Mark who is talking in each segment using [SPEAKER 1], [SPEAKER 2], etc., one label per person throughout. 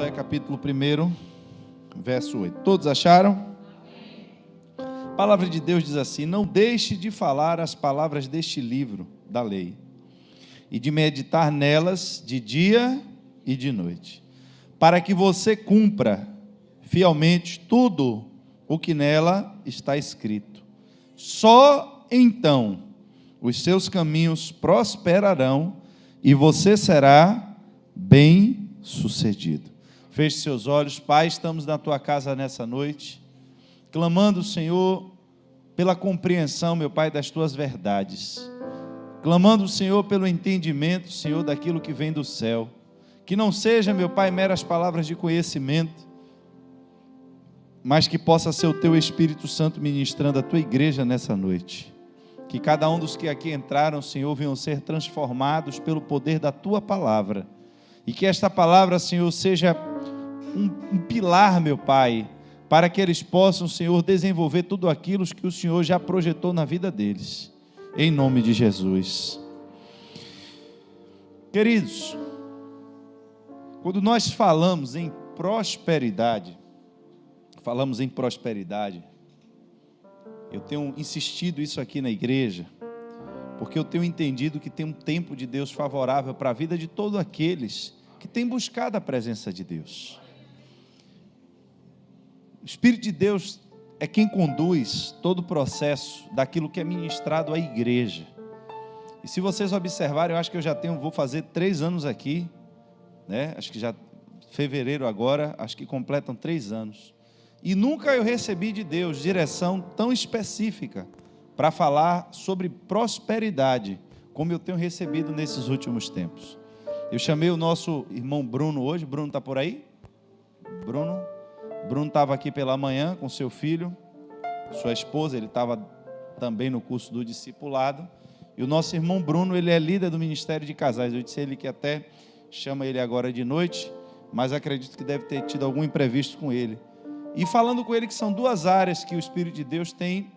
[SPEAKER 1] Josué capítulo 1, verso 8. Todos acharam? A palavra de Deus diz assim: não deixe de falar as palavras deste livro da lei, e de meditar nelas de dia e de noite, para que você cumpra fielmente tudo o que nela está escrito. Só então os seus caminhos prosperarão e você será bem-sucedido. Feche seus olhos. Pai, estamos na tua casa nessa noite, clamando, Senhor, pela compreensão, meu Pai, das tuas verdades, clamando, Senhor, pelo entendimento, Senhor, daquilo que vem do céu, que não seja, meu Pai, meras palavras de conhecimento, mas que possa ser o teu Espírito Santo ministrando a tua igreja nessa noite. Que cada um dos que aqui entraram, Senhor, venham ser transformados pelo poder da tua palavra, e que esta palavra, Senhor, seja um pilar, meu Pai, para que eles possam, Senhor, desenvolver tudo aquilo que o Senhor já projetou na vida deles, em nome de Jesus. Queridos, quando nós falamos em prosperidade, eu tenho insistido isso aqui na igreja, porque eu tenho entendido que tem um tempo de Deus favorável para a vida de todos aqueles que têm buscado a presença de Deus. O Espírito de Deus é quem conduz todo o processo daquilo que é ministrado à igreja. E se vocês observarem, eu acho que vou fazer 3 anos aqui, né? Acho que já fevereiro agora, acho que completam 3 anos. E nunca eu recebi de Deus direção tão específica para falar sobre prosperidade, como eu tenho recebido nesses últimos tempos. Eu chamei o nosso irmão Bruno hoje. Bruno está por aí? Bruno estava aqui pela manhã com seu filho, sua esposa, ele estava também no curso do discipulado. E o nosso irmão Bruno, ele é líder do Ministério de Casais. Eu disse a ele que até chama ele agora de noite, mas acredito que deve ter tido algum imprevisto com ele. E falando com ele que são 2 áreas que o Espírito de Deus tem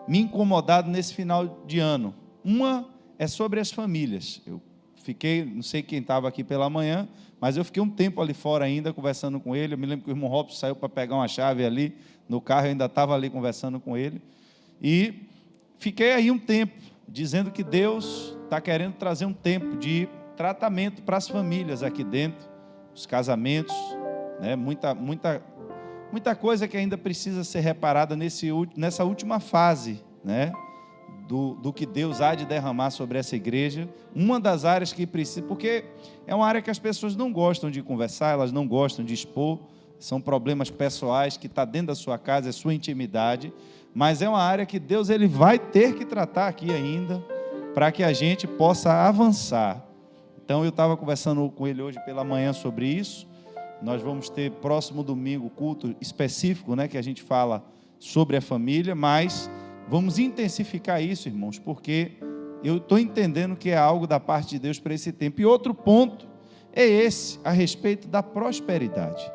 [SPEAKER 1] me incomodado nesse final de ano. Uma é sobre as famílias. Eu fiquei, não sei quem estava aqui pela manhã, mas eu fiquei um tempo ali fora ainda, conversando com ele. Eu me lembro que o irmão Robson saiu para pegar uma chave ali no carro, eu ainda estava ali conversando com ele. E fiquei aí um tempo, dizendo que Deus está querendo trazer um tempo de tratamento para as famílias aqui dentro, os casamentos, né? Muita coisa que ainda precisa ser reparada nessa última fase, né? Do que Deus há de derramar sobre essa igreja. Uma das áreas que precisa, porque é uma área que as pessoas não gostam de conversar, elas não gostam de expor, são problemas pessoais que está dentro da sua casa, é sua intimidade, mas é uma área que Deus ele vai ter que tratar aqui ainda, para que a gente possa avançar. Então eu estava conversando com ele hoje pela manhã sobre isso. Nós vamos ter próximo domingo culto específico, né, que a gente fala sobre a família, mas vamos intensificar isso, irmãos, porque eu estou entendendo que é algo da parte de Deus para esse tempo. E outro ponto é esse, a respeito da prosperidade,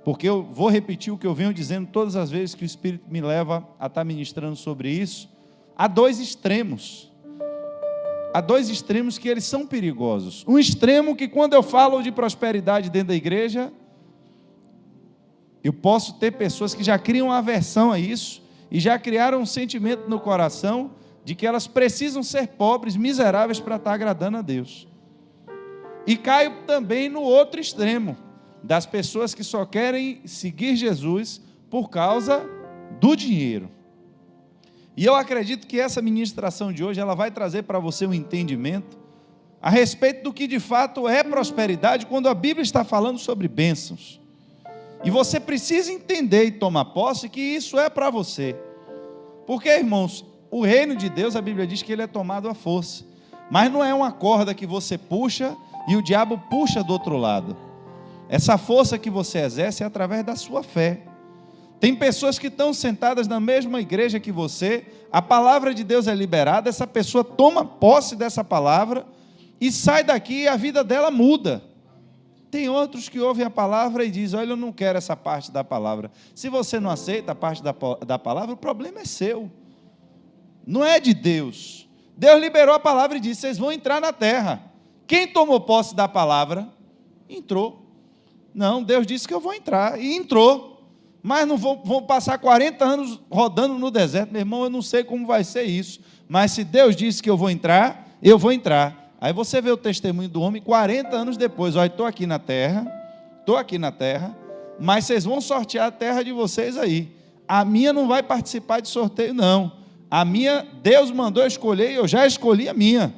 [SPEAKER 1] porque eu vou repetir o que eu venho dizendo todas as vezes que o Espírito me leva a estar ministrando sobre isso. Há 2 extremos. Há 2 extremos que eles são perigosos. Um extremo que, quando eu falo de prosperidade dentro da igreja, eu posso ter pessoas que já criam aversão a isso e já criaram um sentimento no coração de que elas precisam ser pobres, miseráveis para estar agradando a Deus. E caio também no outro extremo, das pessoas que só querem seguir Jesus por causa do dinheiro. E eu acredito que essa ministração de hoje, ela vai trazer para você um entendimento a respeito do que de fato é prosperidade, quando a Bíblia está falando sobre bênçãos. E você precisa entender e tomar posse que isso é para você. Porque, irmãos, o reino de Deus, a Bíblia diz que ele é tomado à força. Mas não é uma corda que você puxa e o diabo puxa do outro lado. Essa força que você exerce é através da sua fé. Tem pessoas que estão sentadas na mesma igreja que você, a palavra de Deus é liberada, essa pessoa toma posse dessa palavra e sai daqui e a vida dela muda. Tem outros que ouvem a palavra e dizem: olha, eu não quero essa parte da palavra. Se você não aceita a parte da palavra, o problema é seu, não é de Deus. Deus liberou a palavra e disse: vocês vão entrar na terra. Quem tomou posse da palavra, entrou. Não, Deus disse que eu vou entrar, e entrou. Mas não vou passar 40 anos rodando no deserto. Meu irmão, eu não sei como vai ser isso, mas se Deus disse que eu vou entrar, eu vou entrar. Aí você vê o testemunho do homem 40 anos depois. Olha, estou aqui na terra, mas vocês vão sortear a terra de vocês aí. A minha não vai participar de sorteio, não. A minha, Deus mandou escolher e eu já escolhi a minha.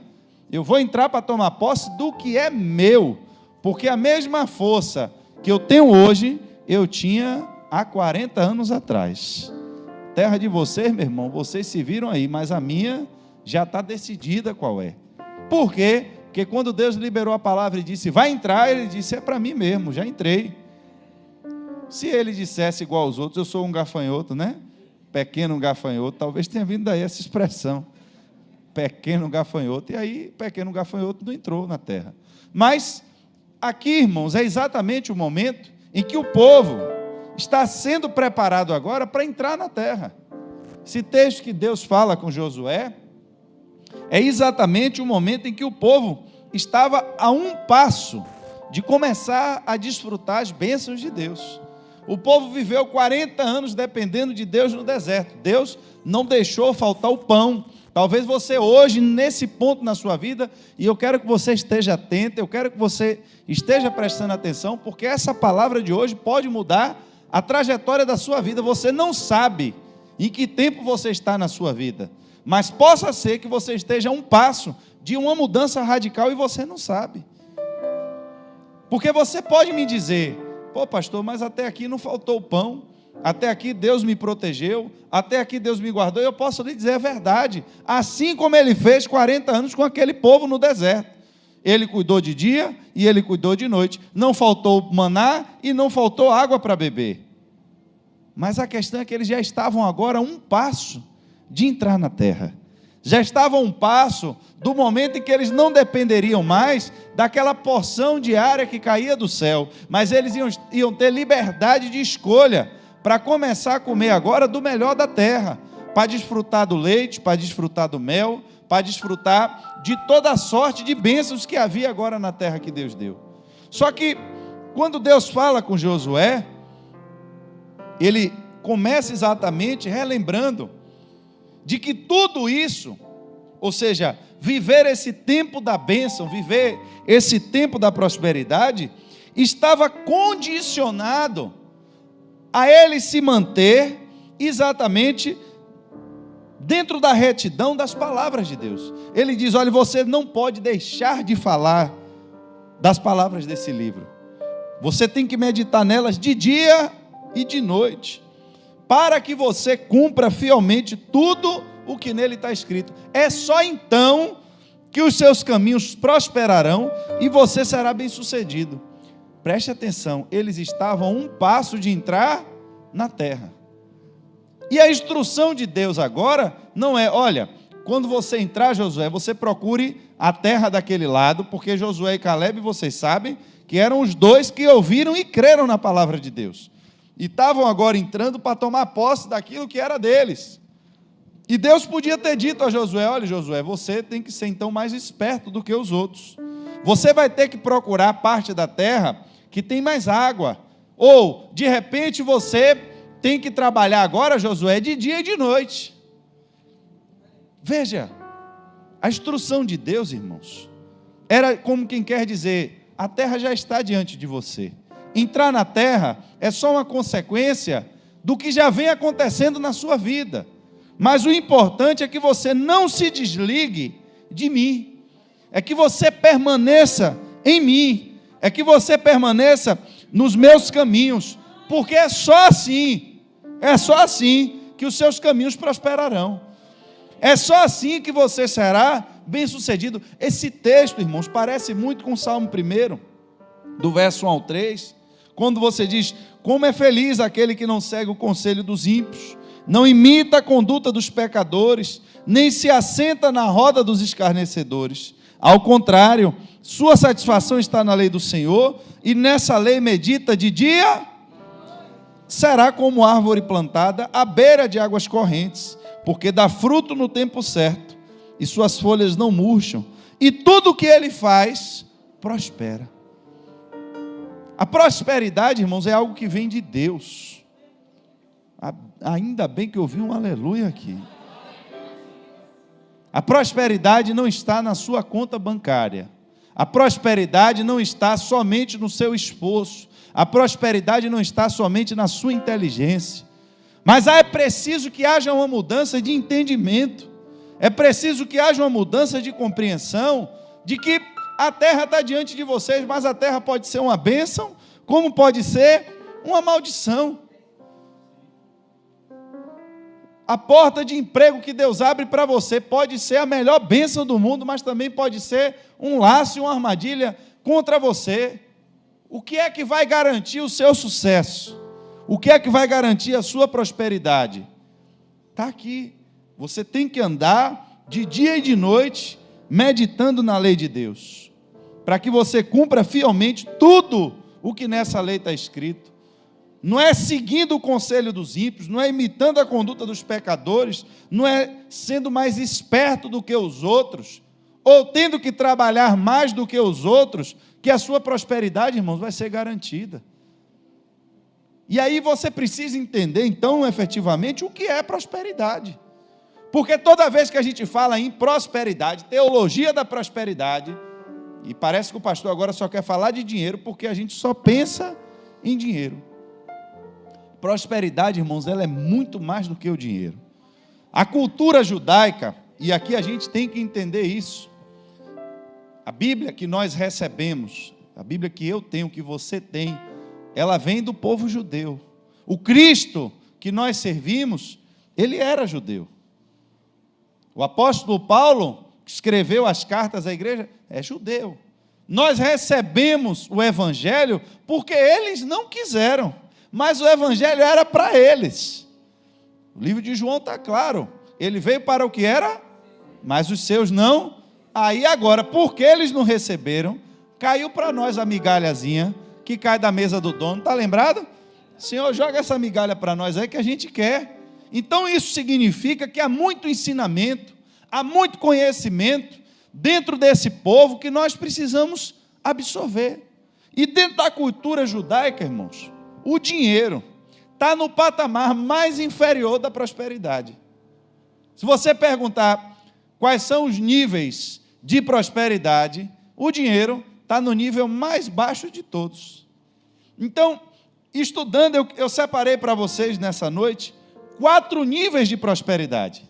[SPEAKER 1] Eu vou entrar para tomar posse do que é meu, porque a mesma força que eu tenho hoje, eu tinha há 40 anos atrás. Terra de vocês, meu irmão, vocês se viram aí, mas a minha já está decidida qual é. Por quê? Porque quando Deus liberou a palavra e disse, vai entrar, ele disse, é para mim mesmo, já entrei. Se ele dissesse igual aos outros, eu sou um gafanhoto, né? Pequeno gafanhoto, talvez tenha vindo daí essa expressão. Pequeno gafanhoto, e aí pequeno gafanhoto não entrou na terra. Mas aqui, irmãos, é exatamente o momento em que o povo está sendo preparado agora para entrar na terra. Esse texto que Deus fala com Josué é exatamente o momento em que o povo estava a um passo de começar a desfrutar as bênçãos de Deus. O povo viveu 40 anos dependendo de Deus no deserto. Deus não deixou faltar o pão. Talvez você hoje, nesse ponto na sua vida, e eu quero que você esteja atento, eu quero que você esteja prestando atenção, porque essa palavra de hoje pode mudar a trajetória da sua vida. Você não sabe em que tempo você está na sua vida, mas possa ser que você esteja a um passo de uma mudança radical e você não sabe. Porque você pode me dizer, pô pastor, mas até aqui não faltou pão, até aqui Deus me protegeu, até aqui Deus me guardou. Eu posso lhe dizer a verdade, assim como ele fez 40 anos com aquele povo no deserto. Ele cuidou de dia e ele cuidou de noite, não faltou maná e não faltou água para beber. Mas a questão é que eles já estavam agora a um passo de entrar na terra. Já estavam a um passo do momento em que eles não dependeriam mais daquela porção diária que caía do céu, mas eles iam ter liberdade de escolha para começar a comer agora do melhor da terra, para desfrutar do leite, para desfrutar do mel, para desfrutar de toda a sorte de bênçãos que havia agora na terra que Deus deu. Só que, quando Deus fala com Josué, ele começa exatamente relembrando de que tudo isso, ou seja, viver esse tempo da bênção, viver esse tempo da prosperidade, estava condicionado a ele se manter exatamente dentro da retidão das palavras de Deus. Ele diz, olha, você não pode deixar de falar das palavras desse livro. Você tem que meditar nelas de dia e de noite, para que você cumpra fielmente tudo o que nele está escrito. É só então que os seus caminhos prosperarão e você será bem-sucedido. Preste atenção, eles estavam a um passo de entrar na terra. E a instrução de Deus agora não é, olha, quando você entrar, Josué, você procure a terra daquele lado, porque Josué e Calebe, vocês sabem, que eram os dois que ouviram e creram na palavra de Deus. E estavam agora entrando para tomar posse daquilo que era deles. E Deus podia ter dito a Josué, olha Josué, você tem que ser então mais esperto do que os outros. Você vai ter que procurar a parte da terra que tem mais água. Ou, de repente, você tem que trabalhar agora, Josué, de dia e de noite. Veja, a instrução de Deus, irmãos, era como quem quer dizer, a terra já está diante de você. Entrar na terra é só uma consequência do que já vem acontecendo na sua vida. Mas o importante é que você não se desligue de mim. É que você permaneça em mim. É que você permaneça nos meus caminhos. Porque é só assim que os seus caminhos prosperarão. É só assim que você será bem-sucedido. Esse texto, irmãos, parece muito com o Salmo 1, do verso 1 ao 3, quando você diz, como é feliz aquele que não segue o conselho dos ímpios, não imita a conduta dos pecadores, nem se assenta na roda dos escarnecedores. Ao contrário, sua satisfação está na lei do Senhor, e nessa lei medita de dia, será como árvore plantada à beira de águas correntes, porque dá fruto no tempo certo, e suas folhas não murcham, e tudo o que ele faz, prospera. A prosperidade, irmãos, é algo que vem de Deus. Ainda bem que eu ouvi um aleluia aqui. A prosperidade não está na sua conta bancária. A prosperidade não está somente no seu esforço. A prosperidade não está somente na sua inteligência. Mas é preciso que haja uma mudança de entendimento. É preciso que haja uma mudança de compreensão de que a terra está diante de vocês, mas a terra pode ser uma bênção, como pode ser uma maldição. A porta de emprego que Deus abre para você pode ser a melhor bênção do mundo, mas também pode ser um laço e uma armadilha contra você. O que é que vai garantir o seu sucesso? O que é que vai garantir a sua prosperidade? Está aqui. Você tem que andar de dia e de noite, meditando na lei de Deus, para que você cumpra fielmente tudo o que nessa lei está escrito. Não é seguindo o conselho dos ímpios, não é imitando a conduta dos pecadores, não é sendo mais esperto do que os outros, ou tendo que trabalhar mais do que os outros, que a sua prosperidade, irmãos, vai ser garantida. E aí você precisa entender, então, efetivamente, o que é prosperidade. Porque toda vez que a gente fala em prosperidade, teologia da prosperidade, e parece que o pastor agora só quer falar de dinheiro, porque a gente só pensa em dinheiro. Prosperidade, irmãos, ela é muito mais do que o dinheiro. A cultura judaica, e aqui a gente tem que entender isso, a Bíblia que nós recebemos, a Bíblia que eu tenho, que você tem, ela vem do povo judeu. O Cristo que nós servimos, ele era judeu. O apóstolo Paulo, que escreveu as cartas à igreja, é judeu. Nós recebemos o evangelho porque eles não quiseram, mas o evangelho era para eles. O livro de João está claro, ele veio para o que era, mas os seus não. Aí agora, porque eles não receberam, caiu para nós a migalhazinha que cai da mesa do dono, está lembrado? Senhor, joga essa migalha para nós aí que a gente quer. Então isso significa que há muito ensinamento, há muito conhecimento dentro desse povo que nós precisamos absorver. E dentro da cultura judaica, irmãos, o dinheiro está no patamar mais inferior da prosperidade. Se você perguntar quais são os níveis de prosperidade, o dinheiro está no nível mais baixo de todos. Então, estudando, eu separei para vocês nessa noite 4 níveis de prosperidade.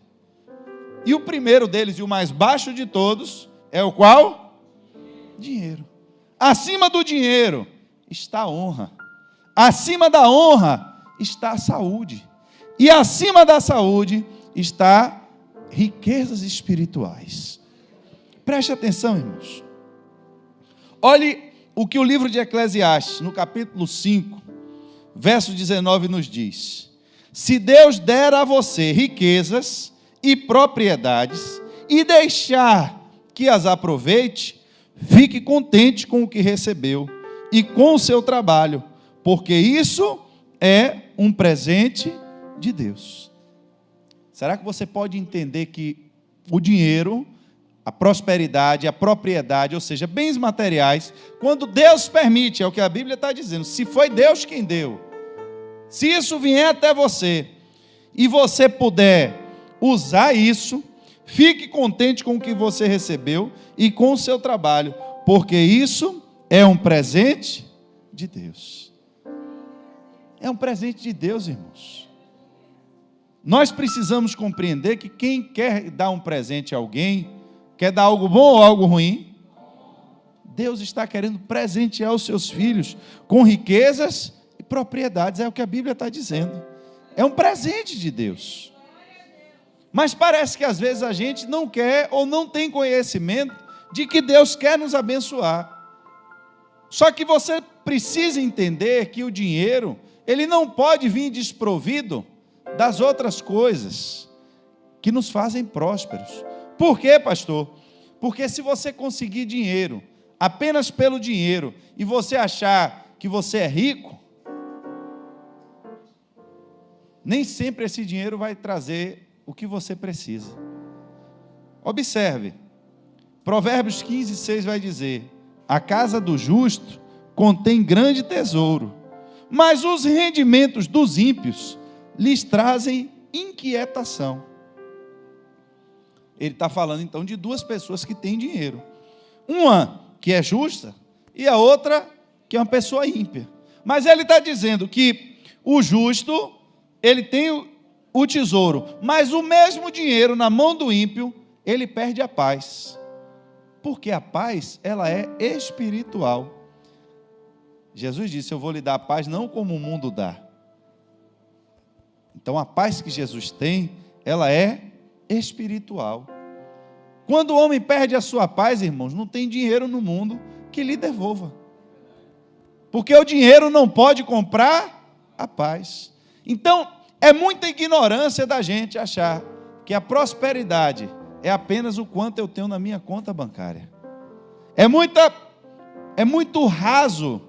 [SPEAKER 1] E o primeiro deles, e o mais baixo de todos, é o qual? Dinheiro. Acima do dinheiro está a honra. Acima da honra está a saúde. E acima da saúde está riquezas espirituais. Preste atenção, irmãos. Olhe o que o livro de Eclesiastes, no capítulo 5, verso 19, nos diz: se Deus der a você riquezas e propriedades e deixar que as aproveite, fique contente com o que recebeu e com o seu trabalho, porque isso é um presente de Deus. Será que você pode entender que o dinheiro, a prosperidade, a propriedade, ou seja, bens materiais, quando Deus permite, é o que a Bíblia está dizendo, se foi Deus quem deu, se isso vier até você, e você puder usar isso, fique contente com o que você recebeu e com o seu trabalho, porque isso é um presente de Deus. É um presente de Deus, irmãos. Nós precisamos compreender que quem quer dar um presente a alguém, quer dar algo bom ou algo ruim? Deus está querendo presentear os seus filhos com riquezas e propriedades, é o que a Bíblia está dizendo. É um presente de Deus. Mas parece que às vezes a gente não quer ou não tem conhecimento de que Deus quer nos abençoar. Só que você precisa entender que o dinheiro, ele não pode vir desprovido das outras coisas que nos fazem prósperos. Por quê, pastor? Porque se você conseguir dinheiro, apenas pelo dinheiro, e você achar que você é rico, nem sempre esse dinheiro vai trazer o que você precisa. Observe, Provérbios 15:6 vai dizer: a casa do justo contém grande tesouro, mas os rendimentos dos ímpios lhes trazem inquietação. Ele está falando então de duas pessoas que têm dinheiro. Uma que é justa e a outra que é uma pessoa ímpia. Mas ele está dizendo que o justo, ele tem o tesouro, mas o mesmo dinheiro na mão do ímpio, ele perde a paz. Porque a paz, ela é espiritual. Jesus disse: eu vou lhe dar a paz não como o mundo dá. Então a paz que Jesus tem, ela é espiritual. Quando o homem perde a sua paz, irmãos, não tem dinheiro no mundo que lhe devolva. Porque o dinheiro não pode comprar a paz. Então, é muita ignorância da gente achar que a prosperidade é apenas o quanto eu tenho na minha conta bancária. É muito raso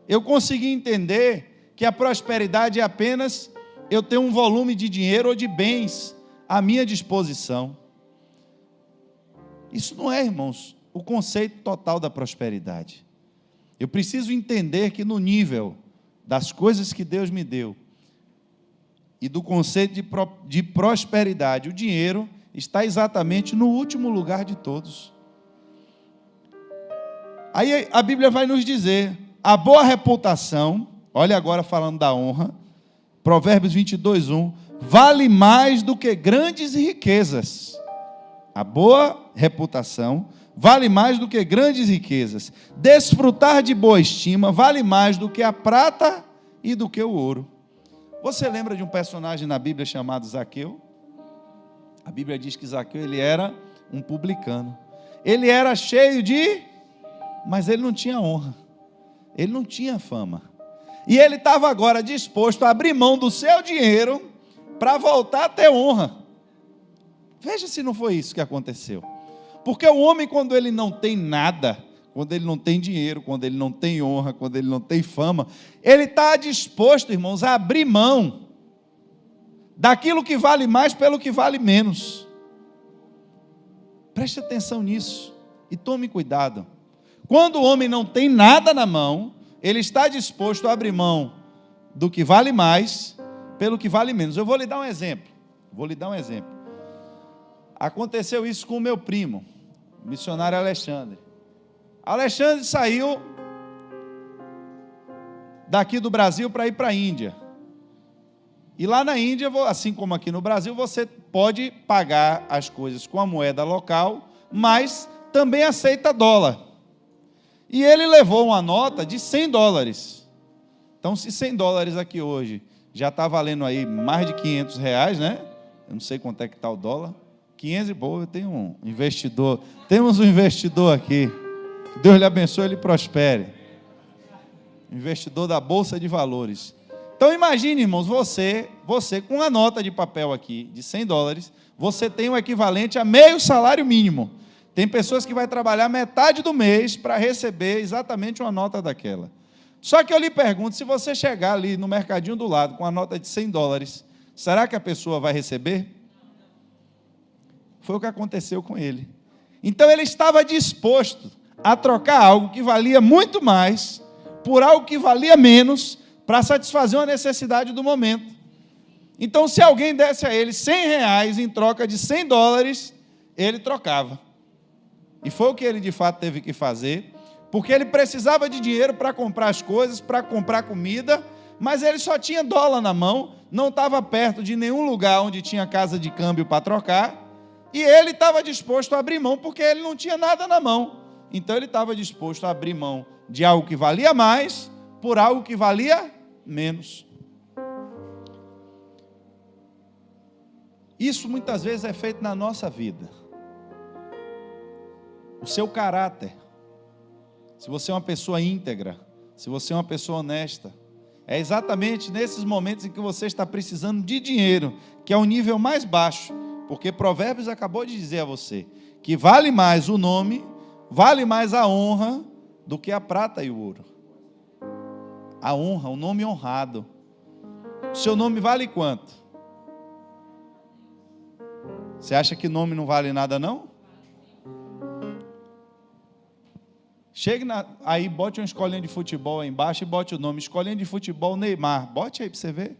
[SPEAKER 1] eu conseguir entender que a prosperidade é apenas eu ter um volume de dinheiro ou de bens à minha disposição. Isso não é, irmãos, o conceito total da prosperidade. Eu preciso entender que no nível das coisas que Deus me deu e do conceito de prosperidade, o dinheiro está exatamente no último lugar de todos. Aí a Bíblia vai nos dizer, a boa reputação, olha agora falando da honra, Provérbios 22:1, vale mais do que grandes riquezas. A boa reputação vale mais do que grandes riquezas. Desfrutar de boa estima vale mais do que a prata e do que o ouro. Você lembra de um personagem na Bíblia chamado Zaqueu? A Bíblia diz que Zaqueu, ele era um publicano. Ele era cheio mas ele não tinha honra. Ele não tinha fama. E ele estava agora disposto a abrir mão do seu dinheiro para voltar a ter honra. Veja se não foi isso que aconteceu. Porque o homem, quando ele não tem nada, quando ele não tem dinheiro, quando ele não tem honra, quando ele não tem fama, ele está disposto, irmãos, a abrir mão daquilo que vale mais pelo que vale menos. Preste atenção nisso e tome cuidado. Quando o homem não tem nada na mão, ele está disposto a abrir mão do que vale mais pelo que vale menos. Eu vou lhe dar um exemplo. Aconteceu isso com o meu primo, o missionário Alexandre. Alexandre saiu daqui do Brasil para ir para a Índia. E lá na Índia, assim como aqui no Brasil, você pode pagar as coisas com a moeda local, mas também aceita dólar. E ele levou uma nota de $100. Então, se $100 aqui hoje já está valendo aí mais de R$500, né? Eu não sei quanto é que está o dólar. 500 e pouco, eu tenho um investidor. Temos um investidor aqui. Deus lhe abençoe e lhe prospere. Investidor da Bolsa de Valores. Então, imagine, irmãos, você com uma nota de papel aqui de $100, você tem o equivalente a meio salário mínimo. Tem pessoas que vão trabalhar metade do mês para receber exatamente uma nota daquela. Só que eu lhe pergunto, se você chegar ali no mercadinho do lado com a nota de $100, será que a pessoa vai receber? Foi o que aconteceu com ele. Então ele estava disposto a trocar algo que valia muito mais por algo que valia menos para satisfazer uma necessidade do momento. Então, se alguém desse a ele R$100 em troca de $100, ele trocava. E foi o que ele de fato teve que fazer, porque ele precisava de dinheiro para comprar as coisas, para comprar comida, mas ele só tinha dólar na mão, não estava perto de nenhum lugar onde tinha casa de câmbio para trocar, e ele estava disposto a abrir mão, porque ele não tinha nada na mão. Então ele estava disposto a abrir mão de algo que valia mais, por algo que valia menos. Isso muitas vezes é feito na nossa vida. O seu caráter, se você é uma pessoa íntegra, se você é uma pessoa honesta, é exatamente nesses momentos em que você está precisando de dinheiro, que é o nível mais baixo, porque Provérbios acabou de dizer a você, que vale mais o nome, vale mais a honra, do que a prata e o ouro. A honra, o nome honrado. O seu nome vale quanto? Você acha que nome não vale nada, não? Chegue aí, bote uma escolinha de futebol aí embaixo e bote o nome, escolinha de futebol Neymar. Bote aí para você ver.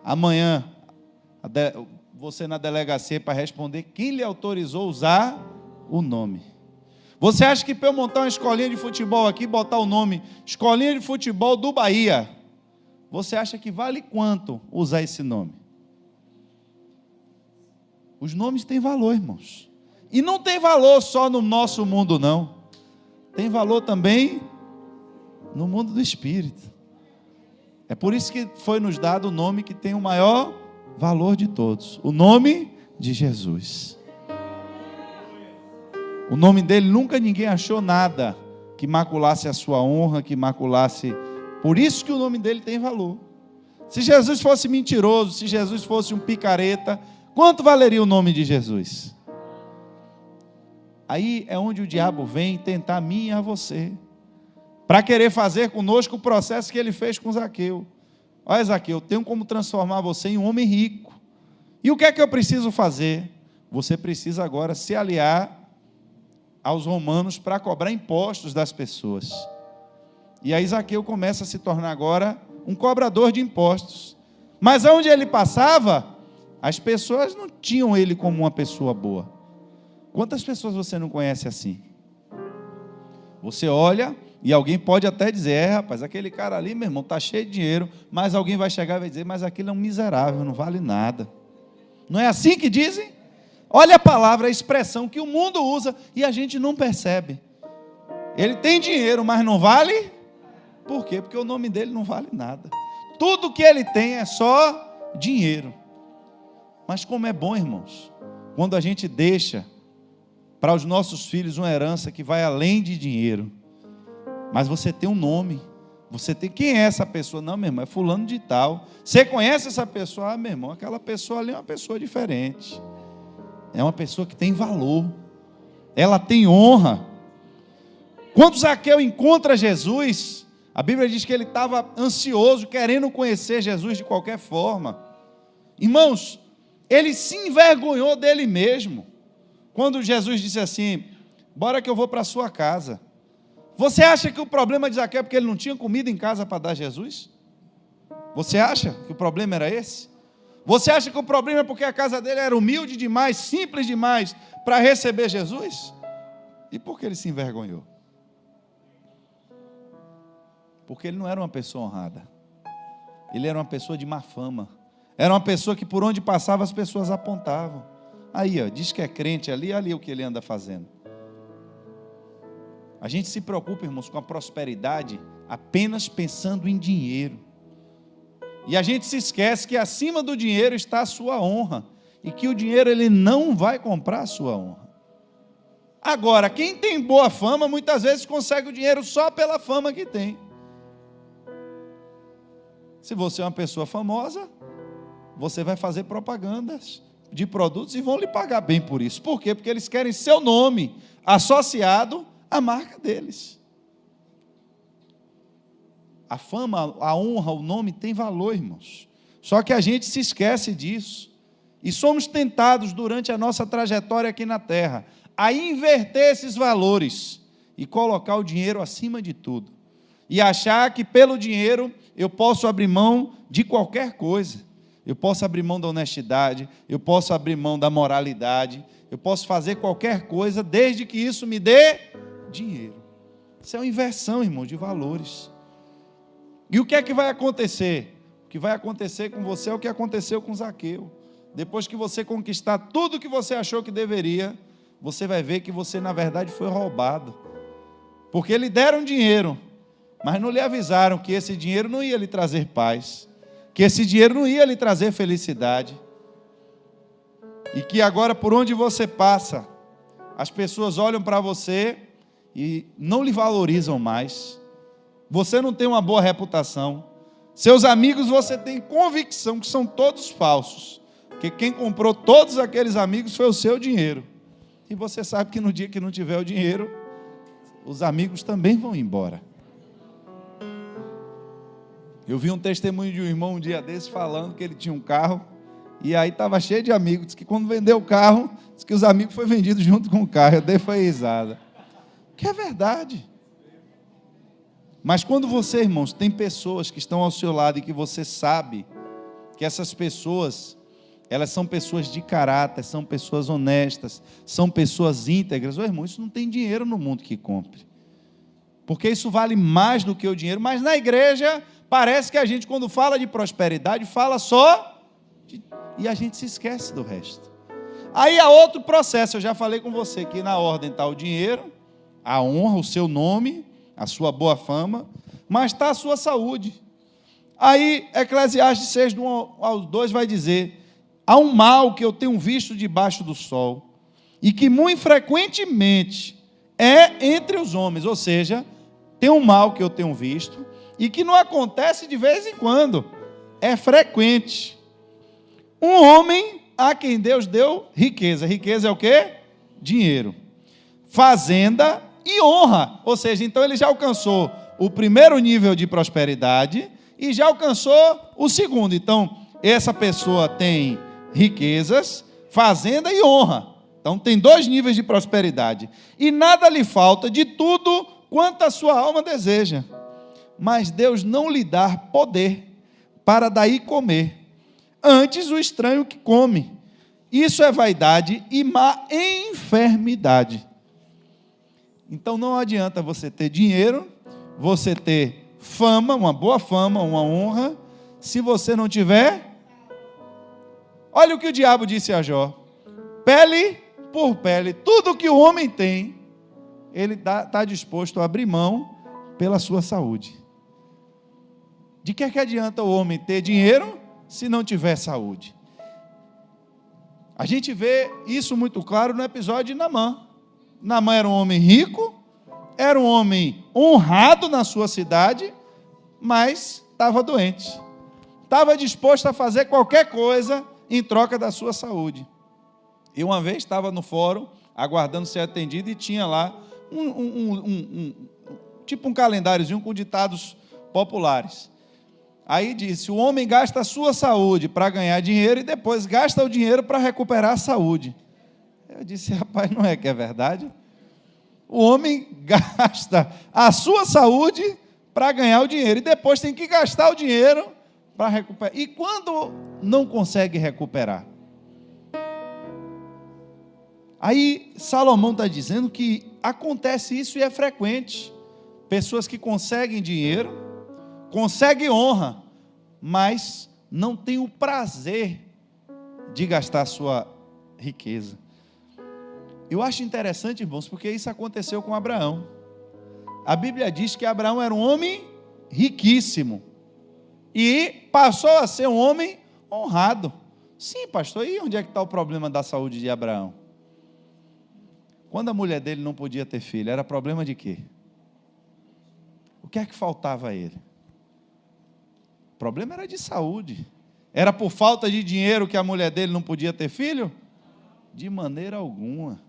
[SPEAKER 1] Amanhã, você na delegacia para responder quem lhe autorizou a usar o nome. Você acha que para eu montar uma escolinha de futebol aqui, botar o nome Escolinha de Futebol do Bahia, você acha que vale quanto usar esse nome? Os nomes têm valor, irmãos. E não tem valor só no nosso mundo, não. Tem valor também no mundo do Espírito. É por isso que foi nos dado o nome que tem o maior valor de todos. O nome de Jesus. O nome dele nunca ninguém achou nada que maculasse a sua honra, que maculasse. Por isso que o nome dele tem valor. Se Jesus fosse mentiroso, se Jesus fosse um picareta, quanto valeria o nome de Jesus? Aí é onde o diabo vem tentar a mim e a você, para querer fazer conosco o processo que ele fez com Zaqueu. Olha, Zaqueu, eu tenho como transformar você em um homem rico. E o que é que eu preciso fazer? Você precisa agora se aliar aos romanos para cobrar impostos das pessoas. E aí Zaqueu começa a se tornar agora um cobrador de impostos. Mas aonde ele passava, as pessoas não tinham ele como uma pessoa boa. Quantas pessoas você não conhece assim? Você olha e alguém pode até dizer, rapaz, aquele cara ali, meu irmão, está cheio de dinheiro, mas alguém vai chegar e vai dizer, mas aquele é um miserável, não vale nada. Não é assim que dizem? Olha a palavra, a expressão que o mundo usa e a gente não percebe. Ele tem dinheiro, mas não vale? Por quê? Porque o nome dele não vale nada. Tudo que ele tem é só dinheiro. Mas como é bom, irmãos, quando a gente deixa para os nossos filhos uma herança que vai além de dinheiro. Mas você tem um nome. Você tem, quem é essa pessoa? Não, meu irmão, é fulano de tal. Você conhece essa pessoa? Ah, meu irmão, aquela pessoa ali é uma pessoa diferente. É uma pessoa que tem valor. Ela tem honra. Quando Zaqueu encontra Jesus, a Bíblia diz que ele estava ansioso, querendo conhecer Jesus de qualquer forma. Irmãos, ele se envergonhou dele mesmo. Quando Jesus disse assim, bora que eu vou para a sua casa. Você acha que o problema de Zaqueu é porque ele não tinha comida em casa para dar a Jesus? Você acha que o problema era esse? Você acha que o problema é porque a casa dele era humilde demais, simples demais para receber Jesus? E por que ele se envergonhou? Porque ele não era uma pessoa honrada. Ele era uma pessoa de má fama. Era uma pessoa que por onde passava as pessoas apontavam. Aí, ó, diz que é crente ali, ali o que ele anda fazendo. A gente se preocupa, irmãos, com a prosperidade apenas pensando em dinheiro. E a gente se esquece que acima do dinheiro está a sua honra. E que o dinheiro ele não vai comprar a sua honra. Agora, quem tem boa fama, muitas vezes consegue o dinheiro só pela fama que tem. Se você é uma pessoa famosa, você vai fazer propagandas de produtos e vão lhe pagar bem por isso. Por quê? Porque eles querem seu nome associado à marca deles. A fama, a honra, o nome tem valor, irmãos. Só que a gente se esquece disso. E somos tentados durante a nossa trajetória aqui na terra a inverter esses valores e colocar o dinheiro acima de tudo. E achar que pelo dinheiro eu posso abrir mão de qualquer coisa. Eu posso abrir mão da honestidade, eu posso abrir mão da moralidade, eu posso fazer qualquer coisa, desde que isso me dê dinheiro. Isso é uma inversão, irmão, de valores. E o que é que vai acontecer? O que vai acontecer com você é o que aconteceu com Zaqueu. Depois que você conquistar tudo que você achou que deveria, você vai ver que você, na verdade, foi roubado. Porque lhe deram dinheiro, mas não lhe avisaram que esse dinheiro não ia lhe trazer paz, que esse dinheiro não ia lhe trazer felicidade, e que agora por onde você passa, as pessoas olham para você e não lhe valorizam mais, você não tem uma boa reputação, seus amigos você tem convicção que são todos falsos, porque quem comprou todos aqueles amigos foi o seu dinheiro, e você sabe que no dia que não tiver o dinheiro, os amigos também vão embora. Eu vi um testemunho de um irmão um dia desse falando que ele tinha um carro e aí estava cheio de amigos. Diz que quando vendeu o carro, diz que os amigos foram vendidos junto com o carro. Eu dei foi risada. que é verdade. Mas quando você, irmãos, tem pessoas que estão ao seu lado e que você sabe que essas pessoas, elas são pessoas de caráter, são pessoas honestas, são pessoas íntegras. Ô, irmão, isso não tem dinheiro no mundo que compre. Porque isso vale mais do que o dinheiro. Mas na igreja, parece que a gente, quando fala de prosperidade, fala só e a gente se esquece do resto. Aí há outro processo, eu já falei com você que na ordem está o dinheiro, a honra, o seu nome, a sua boa fama, mas está a sua saúde. Aí Eclesiastes 6, do 1 ao 2 vai dizer: há um mal que eu tenho visto debaixo do sol, e que muito frequentemente é entre os homens, ou seja, tem um mal que eu tenho visto, e que não acontece de vez em quando, é frequente. Um homem a quem Deus deu riqueza. Riqueza é o quê? Dinheiro. Fazenda e honra. Ou seja, então ele já alcançou o primeiro nível de prosperidade e já alcançou o segundo. Então, essa pessoa tem riquezas, fazenda e honra. Então, tem 2 níveis de prosperidade. E nada lhe falta de tudo quanto a sua alma deseja. Mas Deus não lhe dá poder para daí comer. Antes o estranho que come. Isso é vaidade e má enfermidade. Então não adianta você ter dinheiro, você ter fama, uma boa fama, uma honra, se você não tiver. Olha o que o diabo disse a Jó: pele por pele, tudo que o homem tem, ele está disposto a abrir mão pela sua saúde. De que adianta o homem ter dinheiro se não tiver saúde? A gente vê isso muito claro no episódio de Naamã. Naamã era um homem rico, era um homem honrado na sua cidade, mas estava doente. Estava disposto a fazer qualquer coisa em troca da sua saúde. E uma vez estava no fórum, aguardando ser atendido, e tinha lá tipo um calendáriozinho com ditados populares. Aí disse: o homem gasta a sua saúde para ganhar dinheiro e depois gasta o dinheiro para recuperar a saúde. Eu disse: rapaz, não é que é verdade? O homem gasta a sua saúde para ganhar o dinheiro e depois tem que gastar o dinheiro para recuperar. E quando não consegue recuperar? Aí Salomão está dizendo que acontece isso e é frequente. Pessoas que conseguem dinheiro, conseguem honra, mas não têm o prazer de gastar a sua riqueza. Eu acho interessante, irmãos, porque isso aconteceu com Abraão. A Bíblia diz que Abraão era um homem riquíssimo e passou a ser um homem honrado. Sim, pastor, e onde é que está o problema da saúde de Abraão? Quando a mulher dele não podia ter filho, era problema de quê? O que é que faltava a ele? O problema era de saúde. Era por falta de dinheiro que a mulher dele não podia ter filho? De maneira alguma.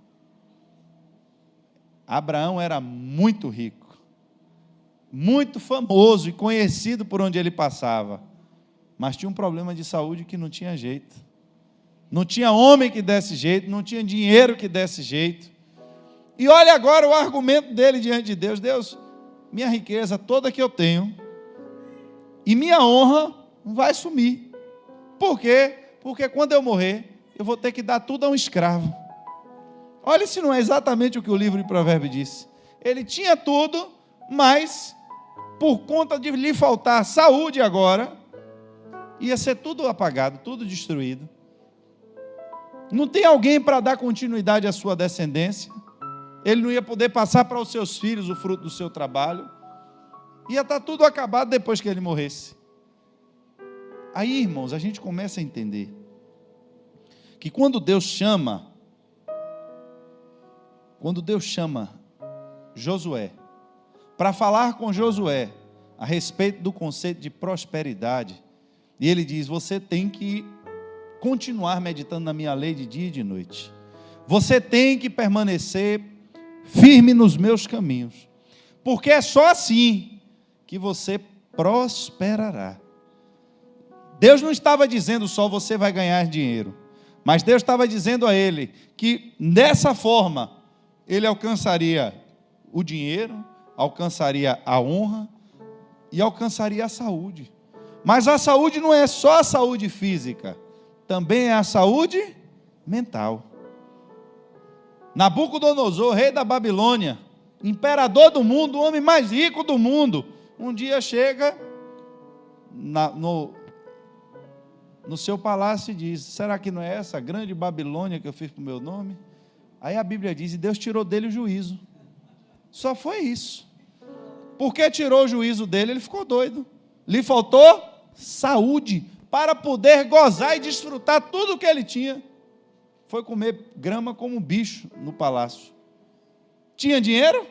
[SPEAKER 1] Abraão era muito rico, muito famoso e conhecido por onde ele passava, mas tinha um problema de saúde que não tinha jeito. Não tinha homem que desse jeito, não tinha dinheiro que desse jeito. E olha agora o argumento dele diante de Deus: Deus, minha riqueza toda que eu tenho e minha honra vai sumir. Por quê? Porque quando eu morrer, eu vou ter que dar tudo a um escravo. Olha se não é exatamente o que o livro de Provérbios disse. Ele tinha tudo, mas por conta de lhe faltar saúde agora, ia ser tudo apagado, tudo destruído. Não tem alguém para dar continuidade à sua descendência. Ele não ia poder passar para os seus filhos o fruto do seu trabalho. Ia estar tudo acabado depois que ele morresse. Aí, irmãos, a gente começa a entender que quando Deus chama Josué para falar com Josué a respeito do conceito de prosperidade, e ele diz: você tem que continuar meditando na minha lei de dia e de noite. Você tem que permanecer firme nos meus caminhos, porque é só assim que você prosperará. Deus não estava dizendo só você vai ganhar dinheiro, mas Deus estava dizendo a ele que dessa forma ele alcançaria o dinheiro, alcançaria a honra e alcançaria a saúde. Mas a saúde não é só a saúde física, também é a saúde mental. Nabucodonosor, rei da Babilônia, imperador do mundo, o homem mais rico do mundo, um dia chega no seu palácio e diz: será que não é essa grande Babilônia que eu fiz para o meu nome? Aí a Bíblia diz: e Deus tirou dele o juízo. Só foi isso. Porque tirou o juízo dele, ele ficou doido. Lhe faltou saúde para poder gozar e desfrutar tudo o que ele tinha. Foi comer grama como um bicho no palácio. Tinha dinheiro?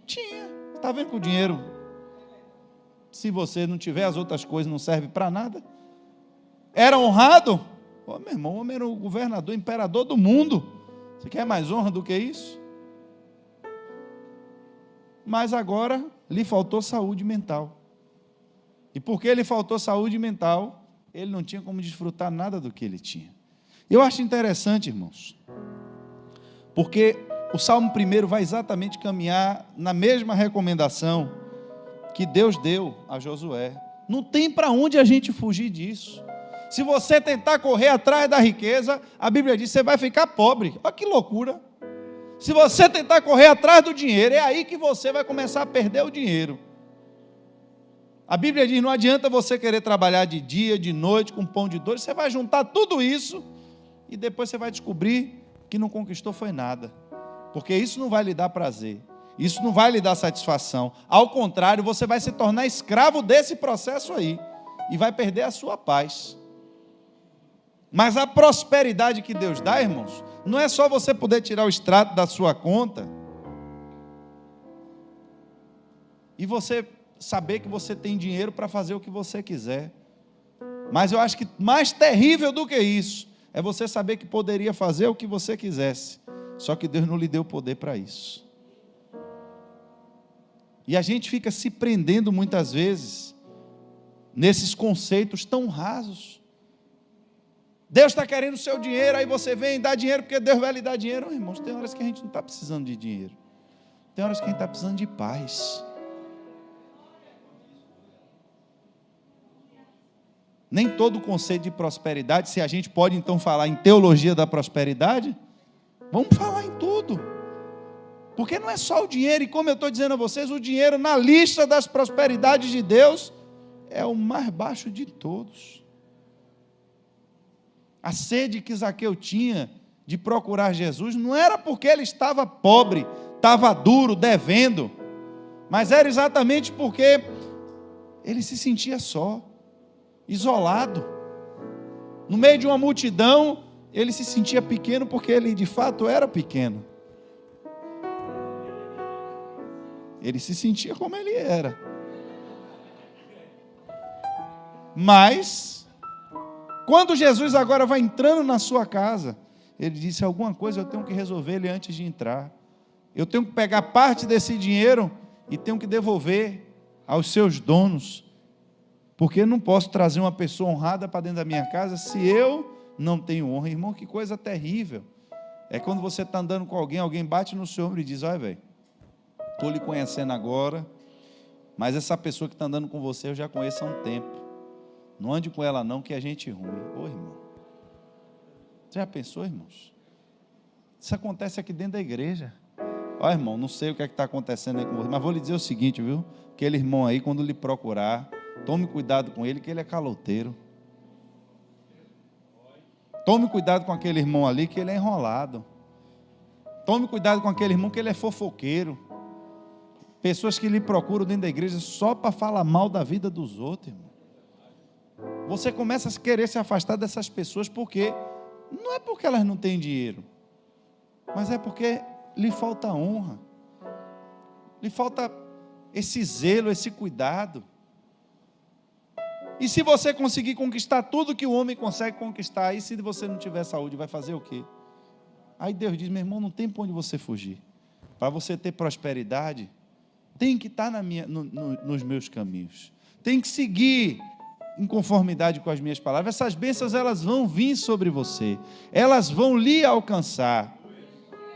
[SPEAKER 1] Tinha. Está vendo que o dinheiro, se você não tiver as outras coisas, não serve para nada? Era honrado? Meu irmão, o homem era o governador, imperador do mundo. Você quer mais honra do que isso? Mas agora lhe faltou saúde mental. E porque lhe faltou saúde mental, ele não tinha como desfrutar nada do que ele tinha. Eu acho interessante, irmãos, porque o Salmo 1 vai exatamente caminhar na mesma recomendação que Deus deu a Josué. Não tem para onde a gente fugir disso. Se você tentar correr atrás da riqueza, a Bíblia diz que você vai ficar pobre. Olha que loucura. Se você tentar correr atrás do dinheiro, é aí que você vai começar a perder o dinheiro. A Bíblia diz: não adianta você querer trabalhar de dia, de noite, com pão de dor, você vai juntar tudo isso e depois você vai descobrir que não conquistou foi nada, porque isso não vai lhe dar prazer, isso não vai lhe dar satisfação. Ao contrário, você vai se tornar escravo desse processo aí e vai perder a sua paz. Mas a prosperidade que Deus dá, irmãos, não é só você poder tirar o extrato da sua conta e você saber que você tem dinheiro para fazer o que você quiser. Mas eu acho que mais terrível do que isso é você saber que poderia fazer o que você quisesse, só que Deus não lhe deu poder para isso. E a gente fica se prendendo muitas vezes nesses conceitos tão rasos. Deus está querendo o seu dinheiro, aí você vem dar dinheiro porque Deus vai lhe dar dinheiro. Irmãos, tem horas que a gente não está precisando de dinheiro, tem horas que a gente está precisando de paz. Nem todo conceito de prosperidade, se a gente pode então falar em teologia da prosperidade, vamos falar em tudo, porque não é só o dinheiro. E como eu estou dizendo a vocês, o dinheiro na lista das prosperidades de Deus é o mais baixo de todos. A sede que Zaqueu tinha de procurar Jesus não era porque ele estava pobre, estava duro, devendo, mas era exatamente porque ele se sentia só, isolado. No meio de uma multidão, ele se sentia pequeno porque ele de fato era pequeno. Ele se sentia como ele era. Mas quando Jesus agora vai entrando na sua casa, ele disse: alguma coisa eu tenho que resolver ele antes de entrar. Eu tenho que pegar parte desse dinheiro e tenho que devolver aos seus donos, porque eu não posso trazer uma pessoa honrada para dentro da minha casa se eu não tenho honra. Irmão, que coisa terrível é quando você está andando com alguém, alguém bate no seu ombro e diz: olha, velho, estou lhe conhecendo agora, mas essa pessoa que está andando com você eu já conheço há um tempo. Não ande com ela não, que é gente ruim. Ô, irmão, você já pensou, irmãos? Isso acontece aqui dentro da igreja. Ó, irmão, não sei o que é que está acontecendo aí com você, mas vou lhe dizer o seguinte, viu? Aquele irmão aí, quando lhe procurar, tome cuidado com ele, que ele é caloteiro. Tome cuidado com aquele irmão ali, que ele é enrolado. Tome cuidado com aquele irmão, que ele é fofoqueiro. Pessoas que lhe procuram dentro da igreja só para falar mal da vida dos outros, irmão. Você começa a querer se afastar dessas pessoas, porque não é porque elas não têm dinheiro, mas é porque lhe falta honra, lhe falta esse zelo, esse cuidado. E se você conseguir conquistar tudo que o homem consegue conquistar, e se você não tiver saúde, vai fazer o quê? Aí Deus diz: meu irmão, não tem para onde você fugir. Para você ter prosperidade, tem que estar nos meus caminhos, tem que seguir em conformidade com as minhas palavras. Essas bênçãos, elas vão vir sobre você, elas vão lhe alcançar.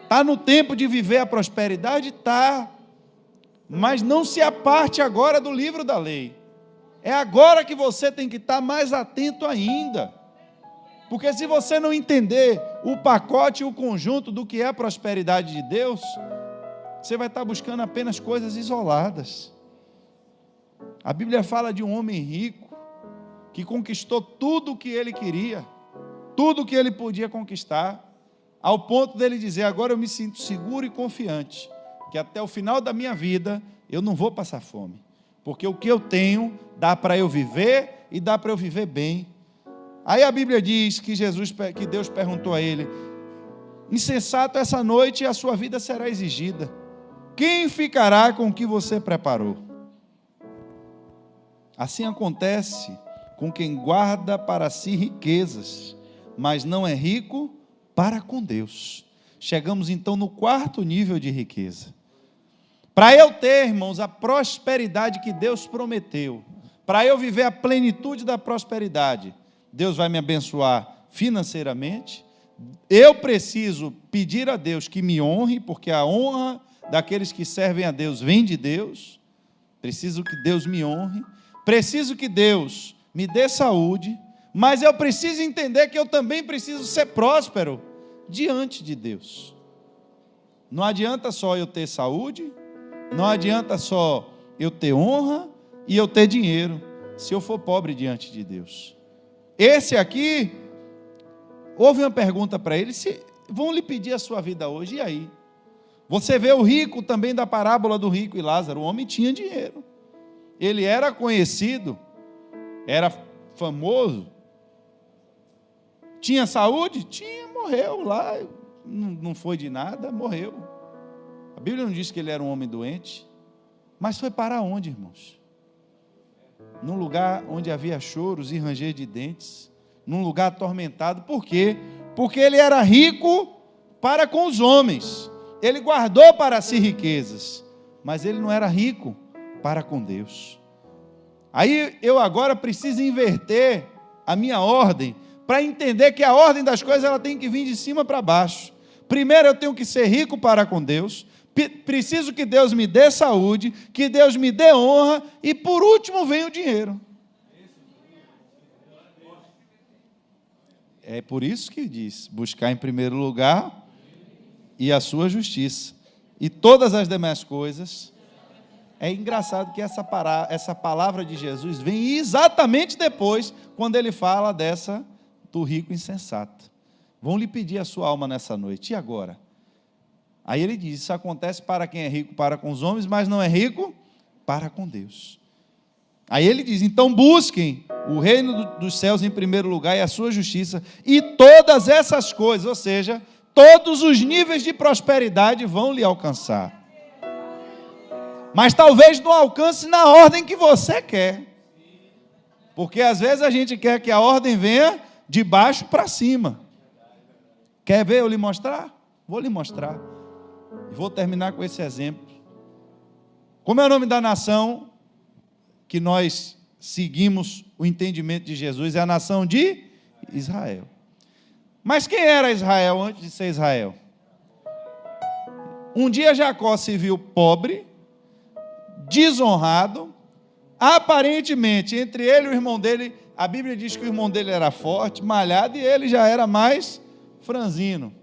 [SPEAKER 1] Está no tempo de viver a prosperidade? Está. Mas não se aparte agora do livro da lei. É agora que você tem que estar mais atento ainda. Porque se você não entender o pacote e o conjunto do que é a prosperidade de Deus, você vai estar buscando apenas coisas isoladas. A Bíblia fala de um homem rico que conquistou tudo o que ele queria, tudo o que ele podia conquistar, ao ponto dele dizer: agora eu me sinto seguro e confiante, que até o final da minha vida eu não vou passar fome, porque o que eu tenho dá para eu viver e dá para eu viver bem. Aí a Bíblia diz que Deus perguntou a ele: insensato, essa noite a sua vida será exigida. Quem ficará com o que você preparou? Assim acontece com quem guarda para si riquezas, mas não é rico para com Deus. Chegamos então no quarto nível de riqueza. Para eu ter, irmãos, a prosperidade que Deus prometeu, para eu viver a plenitude da prosperidade, Deus vai me abençoar financeiramente. Eu preciso pedir a Deus que me honre, porque a honra daqueles que servem a Deus vem de Deus. Preciso que Deus me honre. Preciso que Deus me dê saúde. Mas eu preciso entender que eu também preciso ser próspero diante de Deus. Não adianta só eu ter saúde, não adianta só eu ter honra e eu ter dinheiro, se eu for pobre diante de Deus. Esse aqui, houve uma pergunta para ele: se vão lhe pedir a sua vida hoje, e aí? Você vê o rico também da parábola do rico e Lázaro. O homem tinha dinheiro, ele era conhecido, era famoso, tinha saúde? Tinha, morreu lá, não foi de nada, morreu. A Bíblia não diz que ele era um homem doente, mas foi para onde, irmãos? Num lugar onde havia choros e ranger de dentes, num lugar atormentado. Por quê? Porque ele era rico para com os homens, ele guardou para si riquezas, mas ele não era rico para com Deus. Aí eu agora preciso inverter a minha ordem, para entender que a ordem das coisas ela tem que vir de cima para baixo. Primeiro eu tenho que ser rico para com Deus, preciso que Deus me dê saúde, que Deus me dê honra, e por último vem o dinheiro. É por isso que diz: buscar em primeiro lugar e a sua justiça, e todas as demais coisas. É engraçado que essa palavra de Jesus vem exatamente depois, quando ele fala do rico insensato. Vão lhe pedir a sua alma nessa noite, e agora? Aí ele diz: isso acontece para quem é rico para com os homens, mas não é rico para com Deus. Aí ele diz: então busquem o reino dos céus em primeiro lugar e a sua justiça, e todas essas coisas, ou seja, todos os níveis de prosperidade vão lhe alcançar. Mas talvez não alcance na ordem que você quer, porque às vezes a gente quer que a ordem venha de baixo para cima. Quer ver eu lhe mostrar? Vou lhe mostrar. Vou terminar com esse exemplo. Como é o nome da nação que nós seguimos o entendimento de Jesus? É a nação de Israel. Mas quem era Israel antes de ser Israel? Um dia Jacó se viu pobre, desonrado, aparentemente, entre ele e o irmão dele, a Bíblia diz que o irmão dele era forte, malhado, e ele já era mais franzino.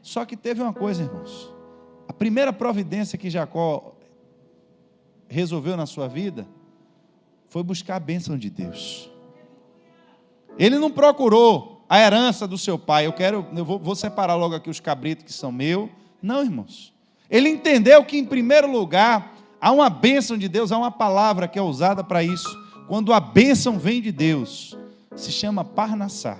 [SPEAKER 1] Só que teve uma coisa, irmãos: a primeira providência que Jacó resolveu na sua vida foi buscar a bênção de Deus. Ele não procurou a herança do seu pai. Eu vou separar logo aqui os cabritos que são meus. Não, irmãos. Ele entendeu que, em primeiro lugar, há uma bênção de Deus, há uma palavra que é usada para isso. Quando a bênção vem de Deus, se chama Parnassá.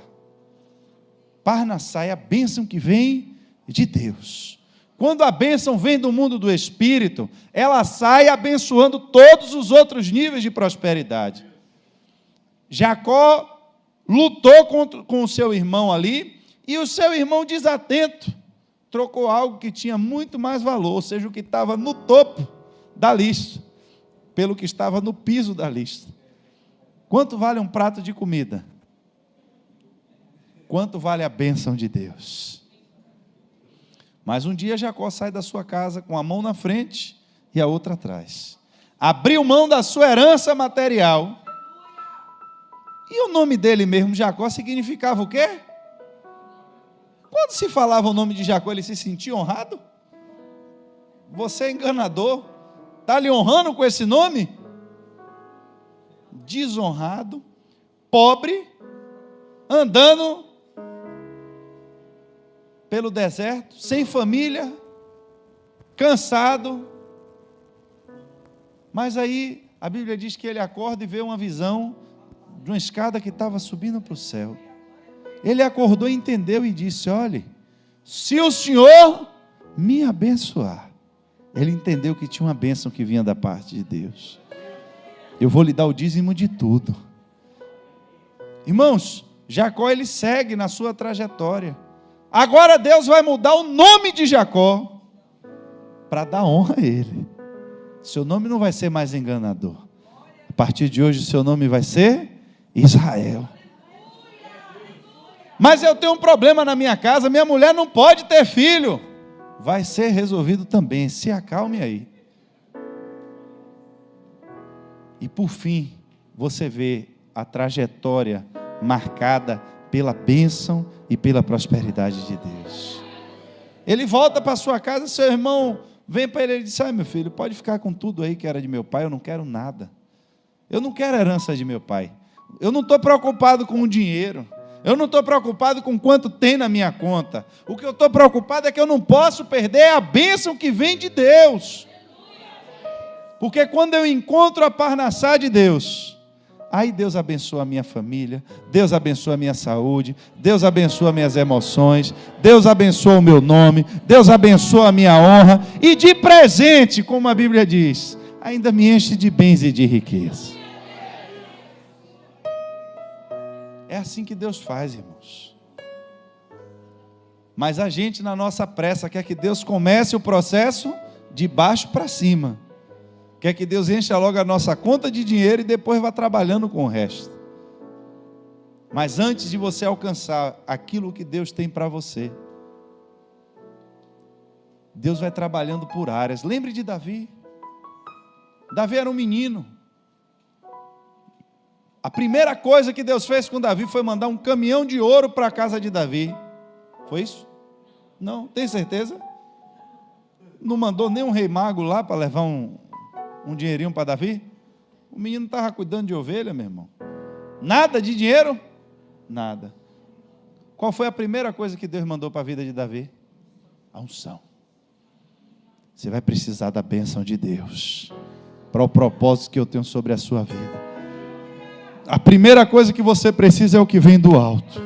[SPEAKER 1] Parnassá é a bênção que vem de Deus. Quando a bênção vem do mundo do Espírito, ela sai abençoando todos os outros níveis de prosperidade. Jacó lutou com o seu irmão ali, e o seu irmão, desatento, trocou algo que tinha muito mais valor, ou seja, o que estava no topo da lista, pelo que estava no piso da lista. Quanto vale um prato de comida? Quanto vale a bênção de Deus? Mas um dia Jacó sai da sua casa com a mão na frente e a outra atrás. Abriu mão da sua herança material. E o nome dele mesmo, Jacó, significava o quê? Quando se falava o nome de Jacó, ele se sentia honrado? Você é enganador, está lhe honrando com esse nome? Desonrado, pobre, andando pelo deserto, sem família, cansado. Mas aí a Bíblia diz que ele acorda e vê uma visão de uma escada que estava subindo para o céu. Ele acordou e entendeu e disse: olhe, se o Senhor me abençoar. Ele entendeu que tinha uma bênção que vinha da parte de Deus. Eu vou lhe dar o dízimo de tudo. Irmãos, Jacó ele segue na sua trajetória. Agora Deus vai mudar o nome de Jacó para dar honra a ele. Seu nome não vai ser mais enganador. A partir de hoje, seu nome vai ser Israel. Mas eu tenho um problema na minha casa, minha mulher não pode ter filho. Vai ser resolvido também, se acalme aí. E por fim, você vê a trajetória marcada pela bênção e pela prosperidade de Deus. Ele volta para sua casa, seu irmão vem para ele e diz: ai meu filho, pode ficar com tudo aí que era de meu pai, eu não quero nada. Eu não quero herança de meu pai. Eu não estou preocupado com o dinheiro. Eu não estou preocupado com quanto tem na minha conta. O que eu estou preocupado é que eu não posso perder a bênção que vem de Deus. Porque quando eu encontro a Parnassá de Deus, aí Deus abençoa a minha família, Deus abençoa a minha saúde, Deus abençoa minhas emoções, Deus abençoa o meu nome, Deus abençoa a minha honra, e de presente, como a Bíblia diz, ainda me enche de bens e de riqueza. É assim que Deus faz, irmãos. Mas a gente, na nossa pressa, quer que Deus comece o processo de baixo para cima. Quer que Deus encha logo a nossa conta de dinheiro e depois vá trabalhando com o resto. Mas antes de você alcançar aquilo que Deus tem para você, Deus vai trabalhando por áreas. Lembre de Davi. Davi era um menino. A primeira coisa que Deus fez com Davi foi mandar um caminhão de ouro para a casa de Davi. Foi isso? Não, tem certeza? Não mandou nem um rei mago lá para levar um dinheirinho para Davi? O menino estava cuidando de ovelha, meu irmão. Nada de dinheiro? Nada. Qual foi a primeira coisa que Deus mandou para a vida de Davi? A unção. Você vai precisar da bênção de Deus para o propósito que eu tenho sobre a sua vida. A primeira coisa que você precisa é o que vem do alto.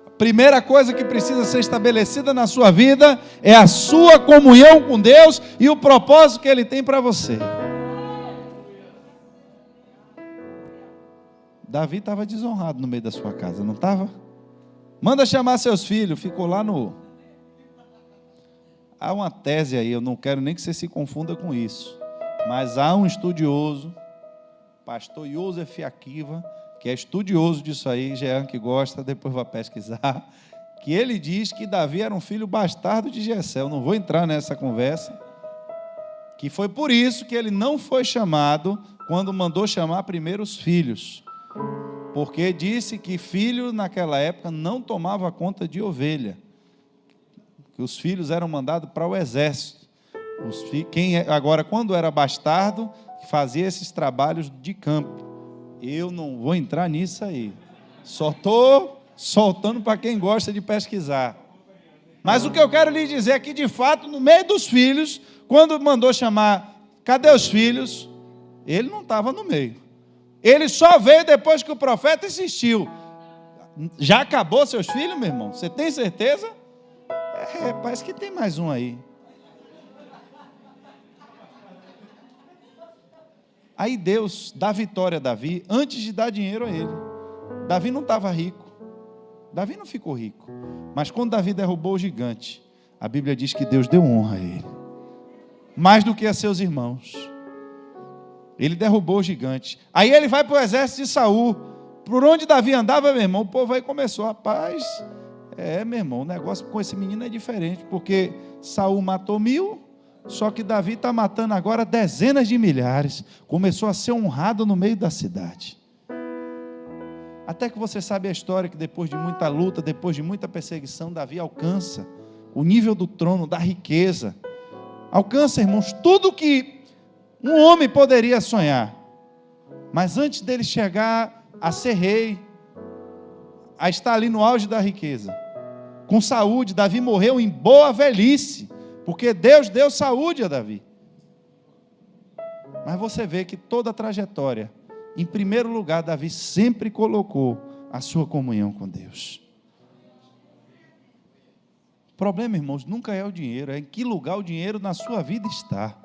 [SPEAKER 1] A primeira coisa que precisa ser estabelecida na sua vida é a sua comunhão com Deus e o propósito que Ele tem para você. Davi estava desonrado no meio da sua casa, não estava? Manda chamar seus filhos, ficou lá no... Há uma tese aí, eu não quero nem que você se confunda com isso, mas há um estudioso, pastor Yosef Akiva, que é estudioso disso aí, Jean que gosta, depois vai pesquisar, que ele diz que Davi era um filho bastardo de Jessé. Eu não vou entrar nessa conversa, que foi por isso que ele não foi chamado quando mandou chamar primeiro os filhos, porque disse que filho naquela época não tomava conta de ovelha, que os filhos eram mandados para o exército. Agora, quando era bastardo, fazia esses trabalhos de campo. Eu não vou entrar nisso aí. Só estou soltando para quem gosta de pesquisar. Mas o que eu quero lhe dizer é que, de fato, no meio dos filhos, quando mandou chamar, cadê os filhos? Ele não estava no meio. Ele só veio depois que o profeta insistiu. Já acabou seus filhos, meu irmão? Você tem certeza? Parece que tem mais um aí. Aí Deus dá vitória a Davi antes de dar dinheiro a ele. Davi não estava rico. Davi não ficou rico. Mas quando Davi derrubou o gigante, a Bíblia diz que Deus deu honra a ele. Mais do que a seus irmãos. Ele derrubou o gigante. Aí ele vai para o exército de Saul. Por onde Davi andava, meu irmão, o povo aí começou: rapaz, Meu irmão, o negócio com esse menino é diferente, porque Saul matou 1000, só que Davi está matando agora dezenas de milhares. Começou a ser honrado no meio da cidade. Até que você sabe a história que depois de muita luta, depois de muita perseguição, Davi alcança o nível do trono, da riqueza. Alcança, irmãos, tudo que um homem poderia sonhar. Mas antes dele chegar a ser rei, a estar ali no auge da riqueza, com saúde, Davi morreu em boa velhice, porque Deus deu saúde a Davi. Mas você vê que toda a trajetória, em primeiro lugar, Davi sempre colocou a sua comunhão com Deus. O problema, irmãos, nunca é o dinheiro, é em que lugar o dinheiro na sua vida está.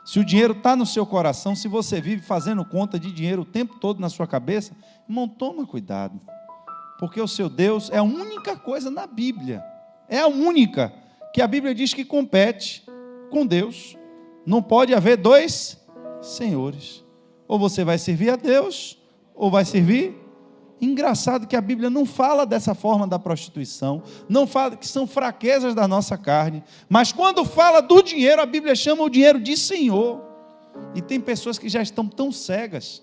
[SPEAKER 1] Se o dinheiro está no seu coração, se você vive fazendo conta de dinheiro o tempo todo na sua cabeça, irmão, toma cuidado, porque o seu Deus é a única coisa na Bíblia, é a única que a Bíblia diz que compete com Deus. Não pode haver dois senhores, ou você vai servir a Deus, ou vai servir. Engraçado que a Bíblia não fala dessa forma da prostituição, não fala que são fraquezas da nossa carne, mas quando fala do dinheiro, a Bíblia chama o dinheiro de Senhor. E tem pessoas que já estão tão cegas,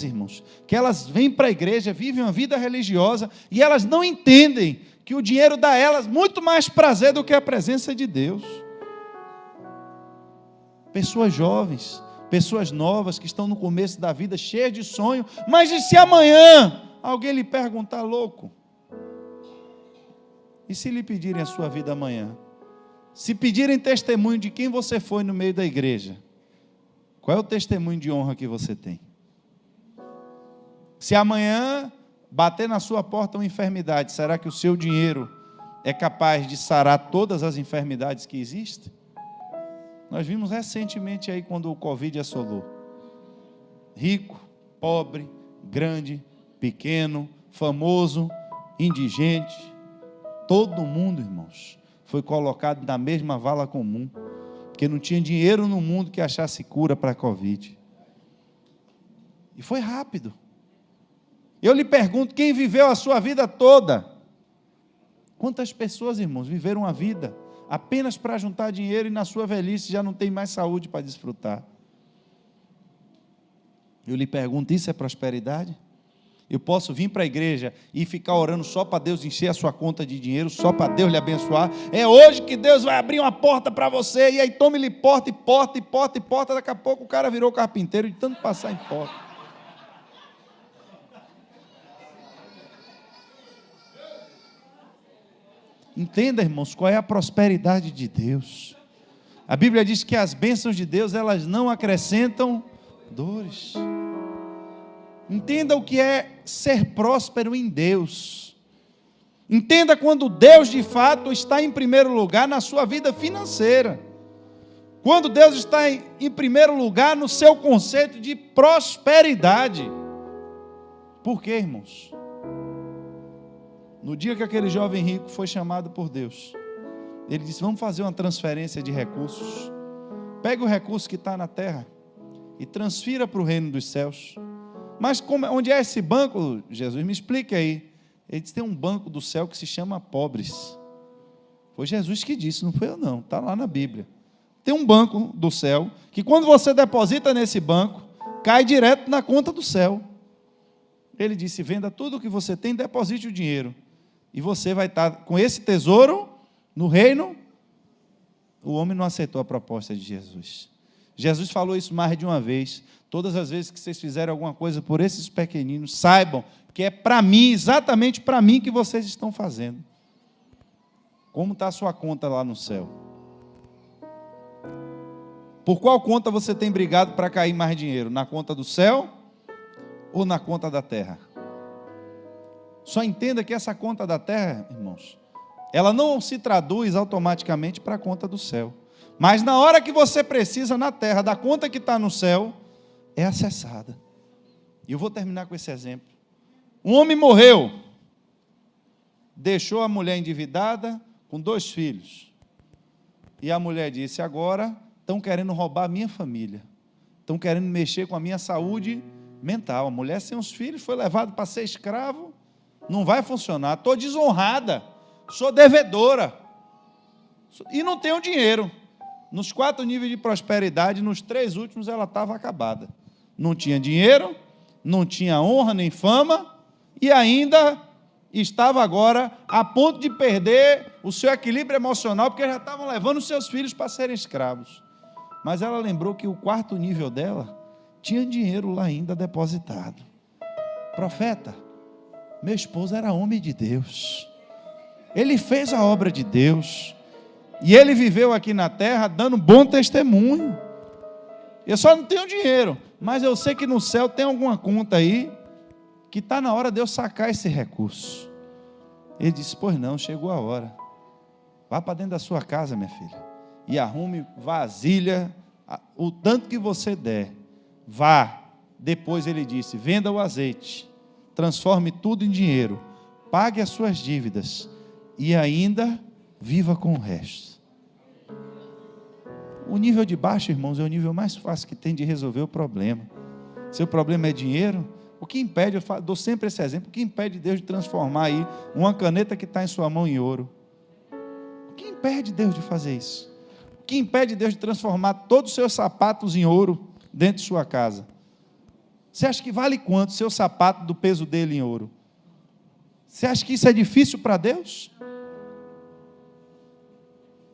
[SPEAKER 1] irmãos, que elas vêm para a igreja, vivem uma vida religiosa, e elas não entendem que o dinheiro dá a elas muito mais prazer do que a presença de Deus. Pessoas jovens, pessoas novas que estão no começo da vida, cheias de sonho, mas e se amanhã alguém lhe perguntar, louco? E se lhe pedirem a sua vida amanhã? Se pedirem testemunho de quem você foi no meio da igreja, qual é o testemunho de honra que você tem? Se amanhã bater na sua porta uma enfermidade, será que o seu dinheiro é capaz de sarar todas as enfermidades que existem? Nós vimos recentemente aí quando o Covid assolou. Rico, pobre, grande, pequeno, famoso, indigente, todo mundo, irmãos, foi colocado na mesma vala comum, porque não tinha dinheiro no mundo que achasse cura para a Covid. E foi rápido. Eu lhe pergunto, quem viveu a sua vida toda? Quantas pessoas, irmãos, viveram a vida apenas para juntar dinheiro e na sua velhice já não tem mais saúde para desfrutar? Eu lhe pergunto, isso é prosperidade? Eu posso vir para a igreja e ficar orando só para Deus encher a sua conta de dinheiro, só para Deus lhe abençoar? É hoje que Deus vai abrir uma porta para você, e aí tome-lhe porta, e porta, e porta, e porta, daqui a pouco o cara virou carpinteiro de tanto passar em porta. Entenda, irmãos, qual é a prosperidade de Deus. A Bíblia diz que as bênçãos de Deus, elas não acrescentam dores. Entenda o que é ser próspero em Deus. Entenda quando Deus de fato está em primeiro lugar na sua vida financeira. Quando Deus está em primeiro lugar no seu conceito de prosperidade. Por quê, irmãos? No dia que aquele jovem rico foi chamado por Deus, ele disse, vamos fazer uma transferência de recursos. Pega o recurso que está na terra e transfira para o reino dos céus. Mas onde é esse banco, Jesus? Me explique aí. Ele disse, tem um banco do céu que se chama pobres. Foi Jesus que disse, não foi eu não, está lá na Bíblia. Tem um banco do céu, que quando você deposita nesse banco, cai direto na conta do céu. Ele disse, venda tudo o que você tem, deposite o dinheiro. E você vai estar com esse tesouro no reino. O homem não aceitou a proposta de Jesus. Jesus falou isso mais de uma vez. Todas as vezes que vocês fizerem alguma coisa por esses pequeninos, saibam que é para mim, exatamente para mim que vocês estão fazendo. Como está a sua conta lá no céu? Por qual conta você tem brigado para cair mais dinheiro? Na conta do céu ou na conta da terra? Só entenda que essa conta da terra, irmãos, ela não se traduz automaticamente para a conta do céu. Mas na hora que você precisa na terra da conta que está no céu, é acessada. E eu vou terminar com esse exemplo. Um homem morreu, deixou a mulher endividada com 2 filhos. E a mulher disse, agora estão querendo roubar a minha família. Estão querendo mexer com a minha saúde mental. A mulher sem os filhos foi levada para ser escravo não vai funcionar, estou desonrada, sou devedora, e não tenho dinheiro. Nos 4 níveis de prosperidade, nos 3 últimos ela estava acabada. Não tinha dinheiro, não tinha honra nem fama, e ainda estava agora a ponto de perder o seu equilíbrio emocional, porque já estavam levando os seus filhos para serem escravos. Mas ela lembrou que o 4º nível dela tinha dinheiro lá ainda depositado. Profeta, meu esposo era homem de Deus, ele fez a obra de Deus, e ele viveu aqui na terra dando bom testemunho. Eu só não tenho dinheiro, mas eu sei que no céu tem alguma conta aí, que está na hora de eu sacar esse recurso. Ele disse, pois não, chegou a hora. Vá para dentro da sua casa, minha filha, e arrume vasilha, o tanto que você der. Vá. Depois ele disse, venda o azeite, transforme tudo em dinheiro, pague as suas dívidas, e ainda viva com o resto. O nível de baixo, irmãos, é o nível mais fácil que tem de resolver o problema. Seu problema é dinheiro, o que impede, eu dou sempre esse exemplo, o que impede Deus de transformar aí uma caneta que está em sua mão em ouro? O que impede Deus de fazer isso? O que impede Deus de transformar todos os seus sapatos em ouro dentro de sua casa? Você acha que vale quanto seu sapato do peso dele em ouro? Você acha que isso é difícil para Deus?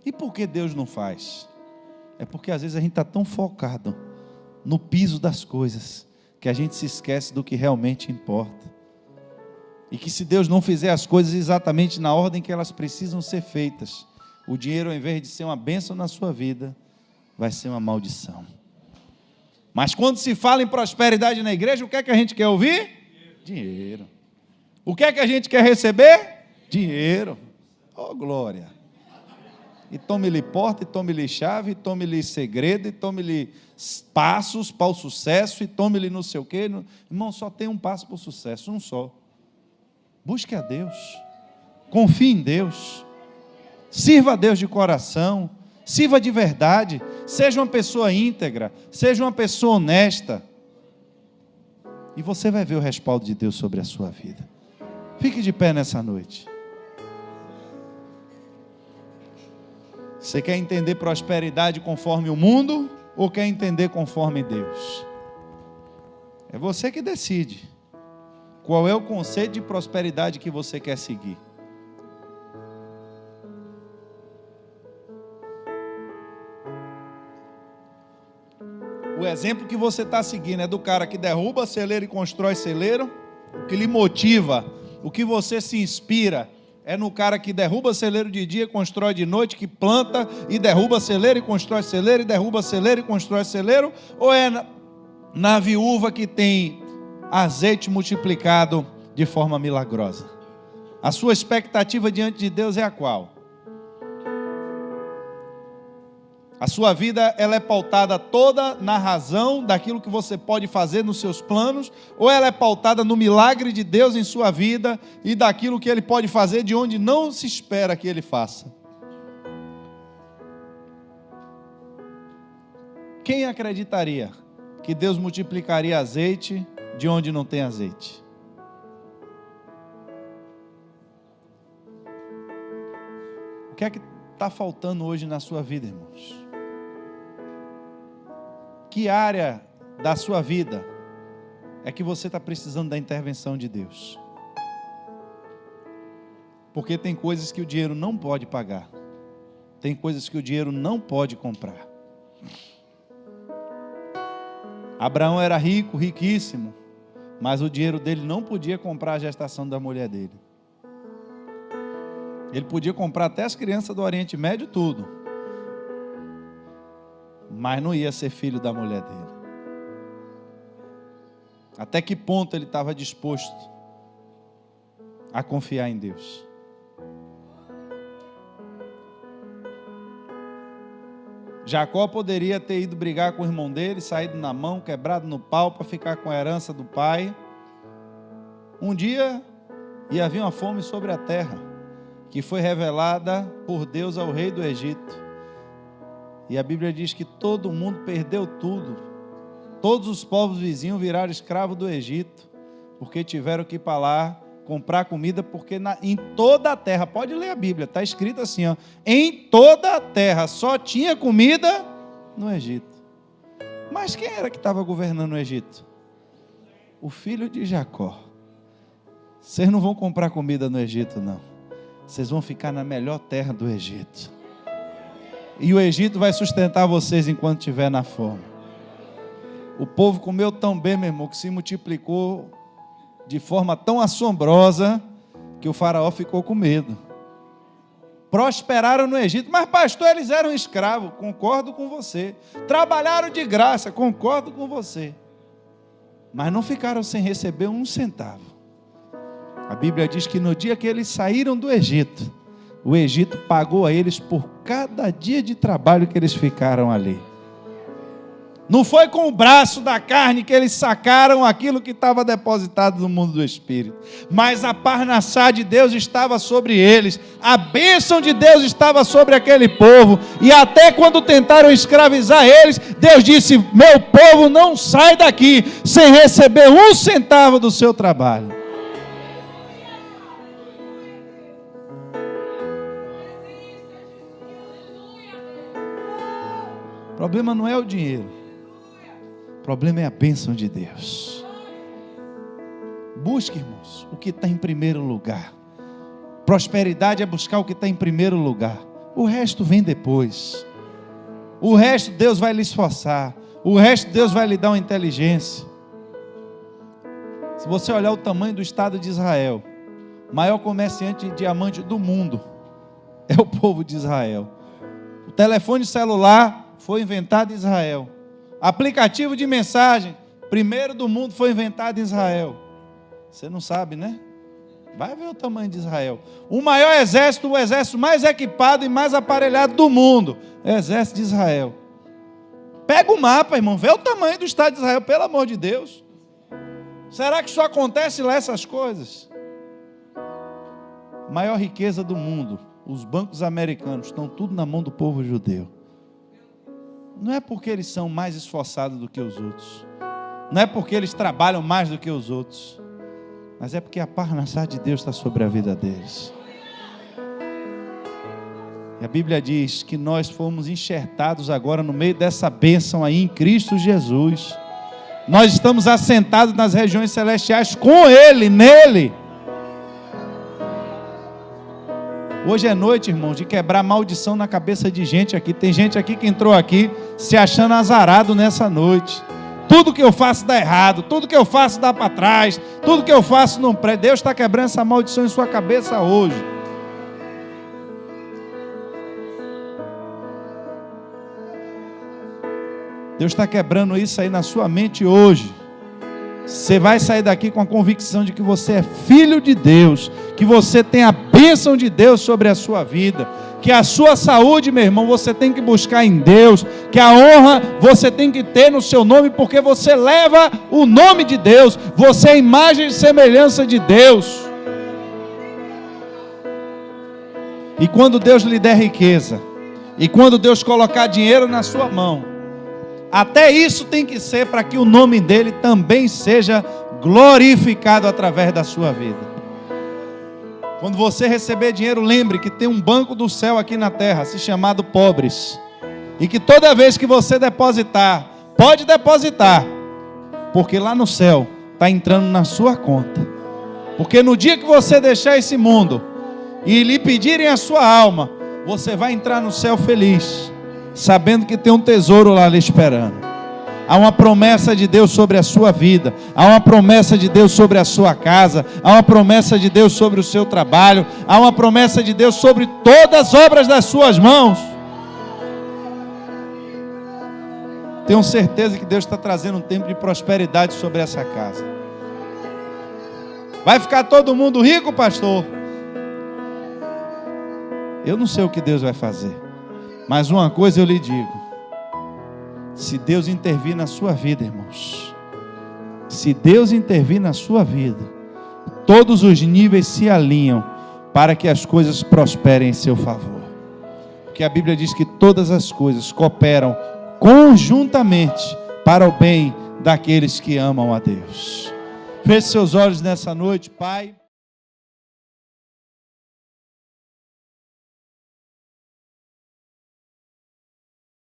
[SPEAKER 1] E por que Deus não faz? É porque às vezes a gente está tão focado no piso das coisas, que a gente se esquece do que realmente importa. E que se Deus não fizer as coisas exatamente na ordem que elas precisam ser feitas, o dinheiro, ao invés de ser uma bênção na sua vida, vai ser uma maldição. Mas quando se fala em prosperidade na igreja, o que é que a gente quer ouvir? Dinheiro. O que é que a gente quer receber? Dinheiro. Oh, glória. E tome-lhe porta, e tome-lhe chave, e tome-lhe segredo, e tome-lhe passos para o sucesso, e tome-lhe não sei o quê. Irmão, só tem um passo para o sucesso, um só. Busque a Deus. Confie em Deus. Sirva a Deus de coração. Sirva de verdade. Seja uma pessoa íntegra. Seja uma pessoa honesta. E você vai ver o respaldo de Deus sobre a sua vida. Fique de pé nessa noite. Você quer entender prosperidade conforme o mundo ou quer entender conforme Deus? É você que decide qual é o conceito de prosperidade que você quer seguir. O exemplo que você está seguindo é do cara que derruba celeiro e constrói celeiro. O que lhe motiva, o que você se inspira, é no cara que derruba celeiro de dia, constrói de noite, que planta e derruba celeiro e constrói celeiro, e derruba celeiro e constrói celeiro, ou é na viúva que tem azeite multiplicado de forma milagrosa? A sua expectativa diante de Deus é a qual? A sua vida, ela é pautada toda na razão daquilo que você pode fazer nos seus planos, ou ela é pautada no milagre de Deus em sua vida e daquilo que Ele pode fazer de onde não se espera que Ele faça? Quem acreditaria que Deus multiplicaria azeite de onde não tem azeite? O que é que está faltando hoje na sua vida, irmãos? Que área da sua vida é que você está precisando da intervenção de Deus? Porque tem coisas que o dinheiro não pode pagar. Tem coisas que o dinheiro não pode comprar. Abraão era rico, riquíssimo, mas o dinheiro dele não podia comprar a gestação da mulher dele. Ele podia comprar até as crianças do Oriente Médio, tudo, mas não ia ser filho da mulher dele. Até que ponto ele estava disposto a confiar em Deus? Jacó poderia ter ido brigar com o irmão dele, saído na mão, quebrado no pau para ficar com a herança do pai. Um dia ia haver uma fome sobre a terra, que foi revelada por Deus ao rei do Egito. E a Bíblia diz que todo mundo perdeu tudo. Todos os povos vizinhos viraram escravos do Egito, porque tiveram que ir para lá comprar comida, porque em toda a terra, pode ler a Bíblia, está escrito assim, ó, em toda a terra só tinha comida no Egito. Mas quem era que estava governando o Egito? O filho de Jacó. Vocês não vão comprar comida no Egito, não. Vocês vão ficar na melhor terra do Egito. E o Egito vai sustentar vocês enquanto estiver na fome. O povo comeu tão bem, meu irmão, que se multiplicou de forma tão assombrosa que o faraó ficou com medo. Prosperaram no Egito, mas pastor, eles eram escravos, concordo com você. Trabalharam de graça, concordo com você. Mas não ficaram sem receber um centavo. A Bíblia diz que no dia que eles saíram do Egito, o Egito pagou a eles por cada dia de trabalho que eles ficaram ali. Não foi com o braço da carne que eles sacaram aquilo que estava depositado no mundo do Espírito. Mas a parnassá de Deus estava sobre eles. A bênção de Deus estava sobre aquele povo. E até quando tentaram escravizar eles, Deus disse, meu povo não sai daqui sem receber um centavo do seu trabalho. O problema não é o dinheiro. O problema é a bênção de Deus. Busque, irmãos, o que está em primeiro lugar. Prosperidade é buscar o que está em primeiro lugar. O resto vem depois. O resto Deus vai lhe esforçar. O resto Deus vai lhe dar uma inteligência. Se você olhar o tamanho do Estado de Israel, o maior comerciante de diamante do mundo é o povo de Israel. O telefone celular foi inventado em Israel. Aplicativo de mensagem, primeiro do mundo, foi inventado em Israel. Você não sabe, né? Vai ver o tamanho de Israel. O maior exército, o exército mais equipado e mais aparelhado do mundo, é o exército de Israel. Pega o mapa, irmão, vê o tamanho do Estado de Israel, pelo amor de Deus. Será que só acontece lá essas coisas? Maior riqueza do mundo, os bancos americanos, estão tudo na mão do povo judeu. Não é porque eles são mais esforçados do que os outros. Não é porque eles trabalham mais do que os outros. Mas é porque a parnassá de Deus está sobre a vida deles. E a Bíblia diz que nós fomos enxertados agora no meio dessa bênção aí em Cristo Jesus. Nós estamos assentados nas regiões celestiais com Ele, nele. Hoje é noite, irmãos, de quebrar maldição na cabeça de gente aqui. Tem gente aqui que entrou aqui se achando azarado nessa noite. Tudo que eu faço dá errado, tudo que eu faço dá para trás, tudo que eu faço não presta. Deus está quebrando essa maldição em sua cabeça hoje. Deus está quebrando isso aí na sua mente hoje. Você vai sair daqui com a convicção de que você é filho de Deus, que você tem a bênção de Deus sobre a sua vida, que a sua saúde, meu irmão, você tem que buscar em Deus, que a honra você tem que ter no seu nome, porque você leva o nome de Deus, você é a imagem e semelhança de Deus. E quando Deus lhe der riqueza, e quando Deus colocar dinheiro na sua mão, até isso tem que ser para que o nome dele também seja glorificado através da sua vida. Quando você receber dinheiro, lembre que tem um banco do céu aqui na terra, se chamado pobres. E que toda vez que você depositar, pode depositar, porque lá no céu está entrando na sua conta. Porque no dia que você deixar esse mundo e lhe pedirem a sua alma, você vai entrar no céu feliz, sabendo que tem um tesouro lá lhe esperando. Há uma promessa de Deus sobre a sua vida, há uma promessa de Deus sobre a sua casa, há uma promessa de Deus sobre o seu trabalho, há uma promessa de Deus sobre todas as obras das suas mãos. Tenho certeza que Deus está trazendo um tempo de prosperidade sobre essa casa. Vai ficar todo mundo rico, pastor? Eu não sei o que Deus vai fazer. Mas uma coisa eu lhe digo: se Deus intervir na sua vida, irmãos, se Deus intervir na sua vida, todos os níveis se alinham para que as coisas prosperem em seu favor. Porque a Bíblia diz que todas as coisas cooperam conjuntamente para o bem daqueles que amam a Deus. Feche seus olhos nessa noite, Pai.